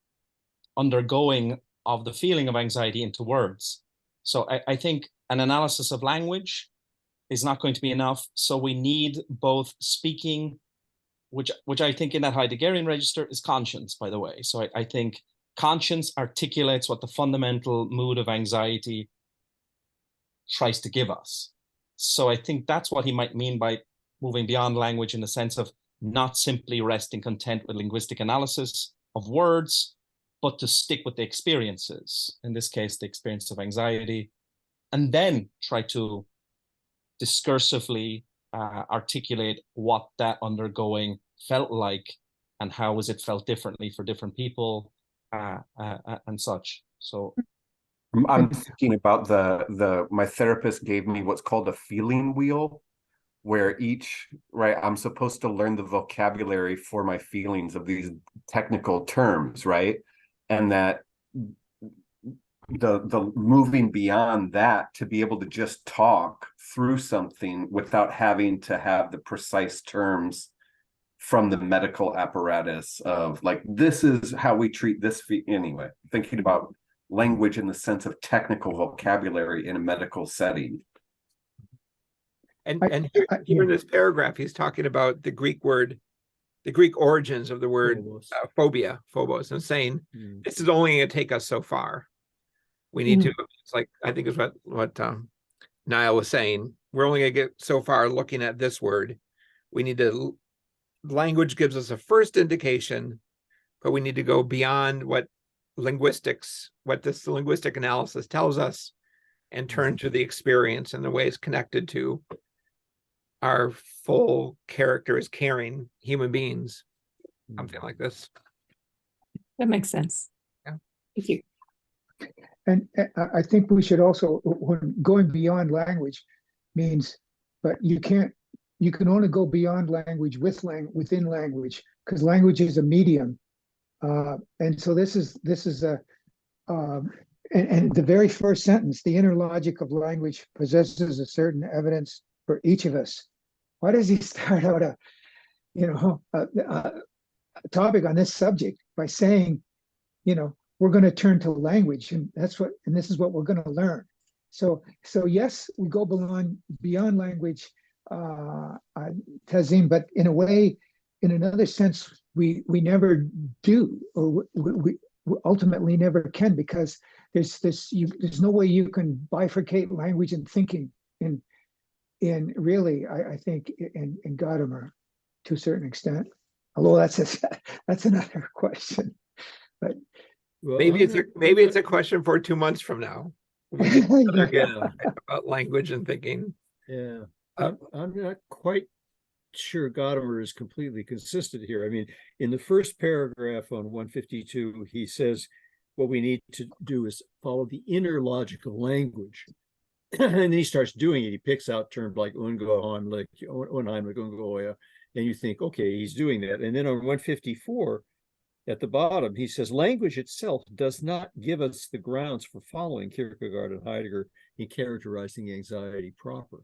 undergoing of the feeling of anxiety into words. So I think an analysis of language is not going to be enough. So we need both speaking, which I think in that Heideggerian register is conscience, by the way. So I think conscience articulates what the fundamental mood of anxiety tries to give us. So I think that's what he might mean by moving beyond language, in the sense of not simply resting content with linguistic analysis of words, but to stick with the experiences, in this case, the experience of anxiety, and then try to discursively articulate what that undergoing felt like and how was it felt differently for different people, and such. So I'm thinking about my therapist gave me what's called a feeling wheel, where I'm supposed to learn the vocabulary for my feelings of these technical terms, right? And that the moving beyond that to be able to just talk through something without having to have the precise terms from the medical apparatus of like, this is how we treat this anyway. Thinking about language in the sense of technical vocabulary in a medical setting. And here in this paragraph, he's talking about the Greek origins of the word phobos, and saying this is only going to take us so far. We need to, it's like, I think is what Niall was saying. We're only going to get so far looking at this word. We need to, language gives us a first indication, but we need to go beyond what this linguistic analysis tells us, and turn to the experience and the ways connected to our full character as caring human beings. Something like this. That makes sense. Yeah. Thank you. And I think we should also, when going beyond language means, but you can only go beyond language within language, because language is a medium. And so this is and the very first sentence, the inner logic of language possesses a certain evidence for each of us. Why does he start out a topic on this subject by saying, we're going to turn to language, and this is what we're going to learn. So yes, we go beyond language, Tazim, but in a way, in another sense, we never do, or we ultimately never can, because there's no way you can bifurcate language and thinking in really, I think in Gadamer to a certain extent. Although that's another question. But Well, maybe it's a question for 2 months from now. About language and thinking. Yeah, I'm not quite sure Gadamer is completely consistent here. I mean, in the first paragraph on 152, he says what we need to do is follow the inner logic of language. And then he starts doing it. He picks out terms like ungeheimlich, unheimlich, ungeheue, and you think, okay, he's doing that. And then on 154, at the bottom, he says, language itself does not give us the grounds for following Kierkegaard and Heidegger in characterizing anxiety proper.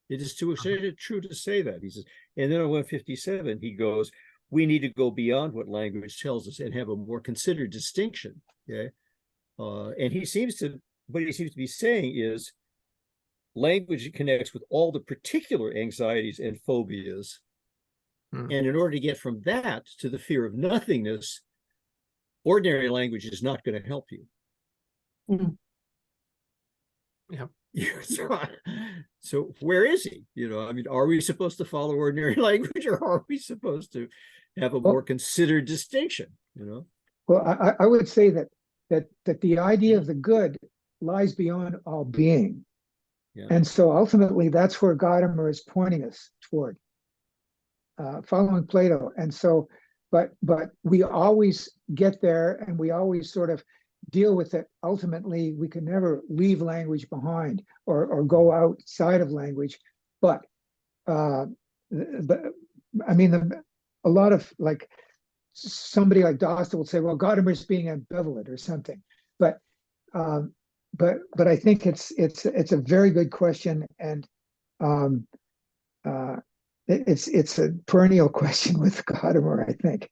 It is true to say that, he says. And then on 157, he goes, we need to go beyond what language tells us and have a more considered distinction. Okay. And what he seems to be saying is language connects with all the particular anxieties and phobias. And in order to get from that to the fear of nothingness, ordinary language is not going to help you. Yeah. So where is he? I mean, are we supposed to follow ordinary language, or are we supposed to have a more considered distinction? Well, I would say that the idea of the good lies beyond all being. Yeah. And so ultimately that's where Gadamer is pointing us toward, following Plato. And so, but we always get there, and we always sort of deal with it. Ultimately, we can never leave language behind or go outside of language. But I mean, a lot of, like, somebody like Dosta will say, well, Gadamer's being ambivalent or something. But I think it's a very good question, and it's a perennial question with Gadamer, I think.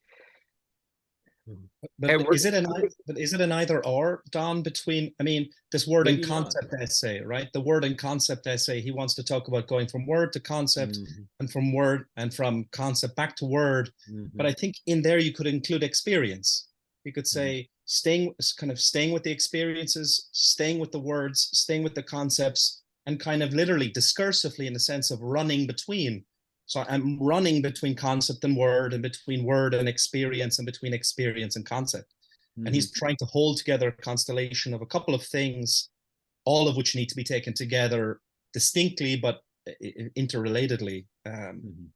But, And but we're- is it an either or, Don, between, I mean, this word and Maybe not. concept essay, right? The word and concept essay, he wants to talk about going from word to concept Mhm, and from word and from concept back to word. But mhm. I think in there you could include experience. You could Mm-hmm. say staying with the experiences, staying with the words, staying with the concepts, and kind of literally discursively in the sense of running between. So I'm running between concept and word, and between word and experience, and between experience and concept. And he's Mhm. trying to hold together a constellation of a couple of things, all of which need to be taken together distinctly, but interrelatedly. Mhm.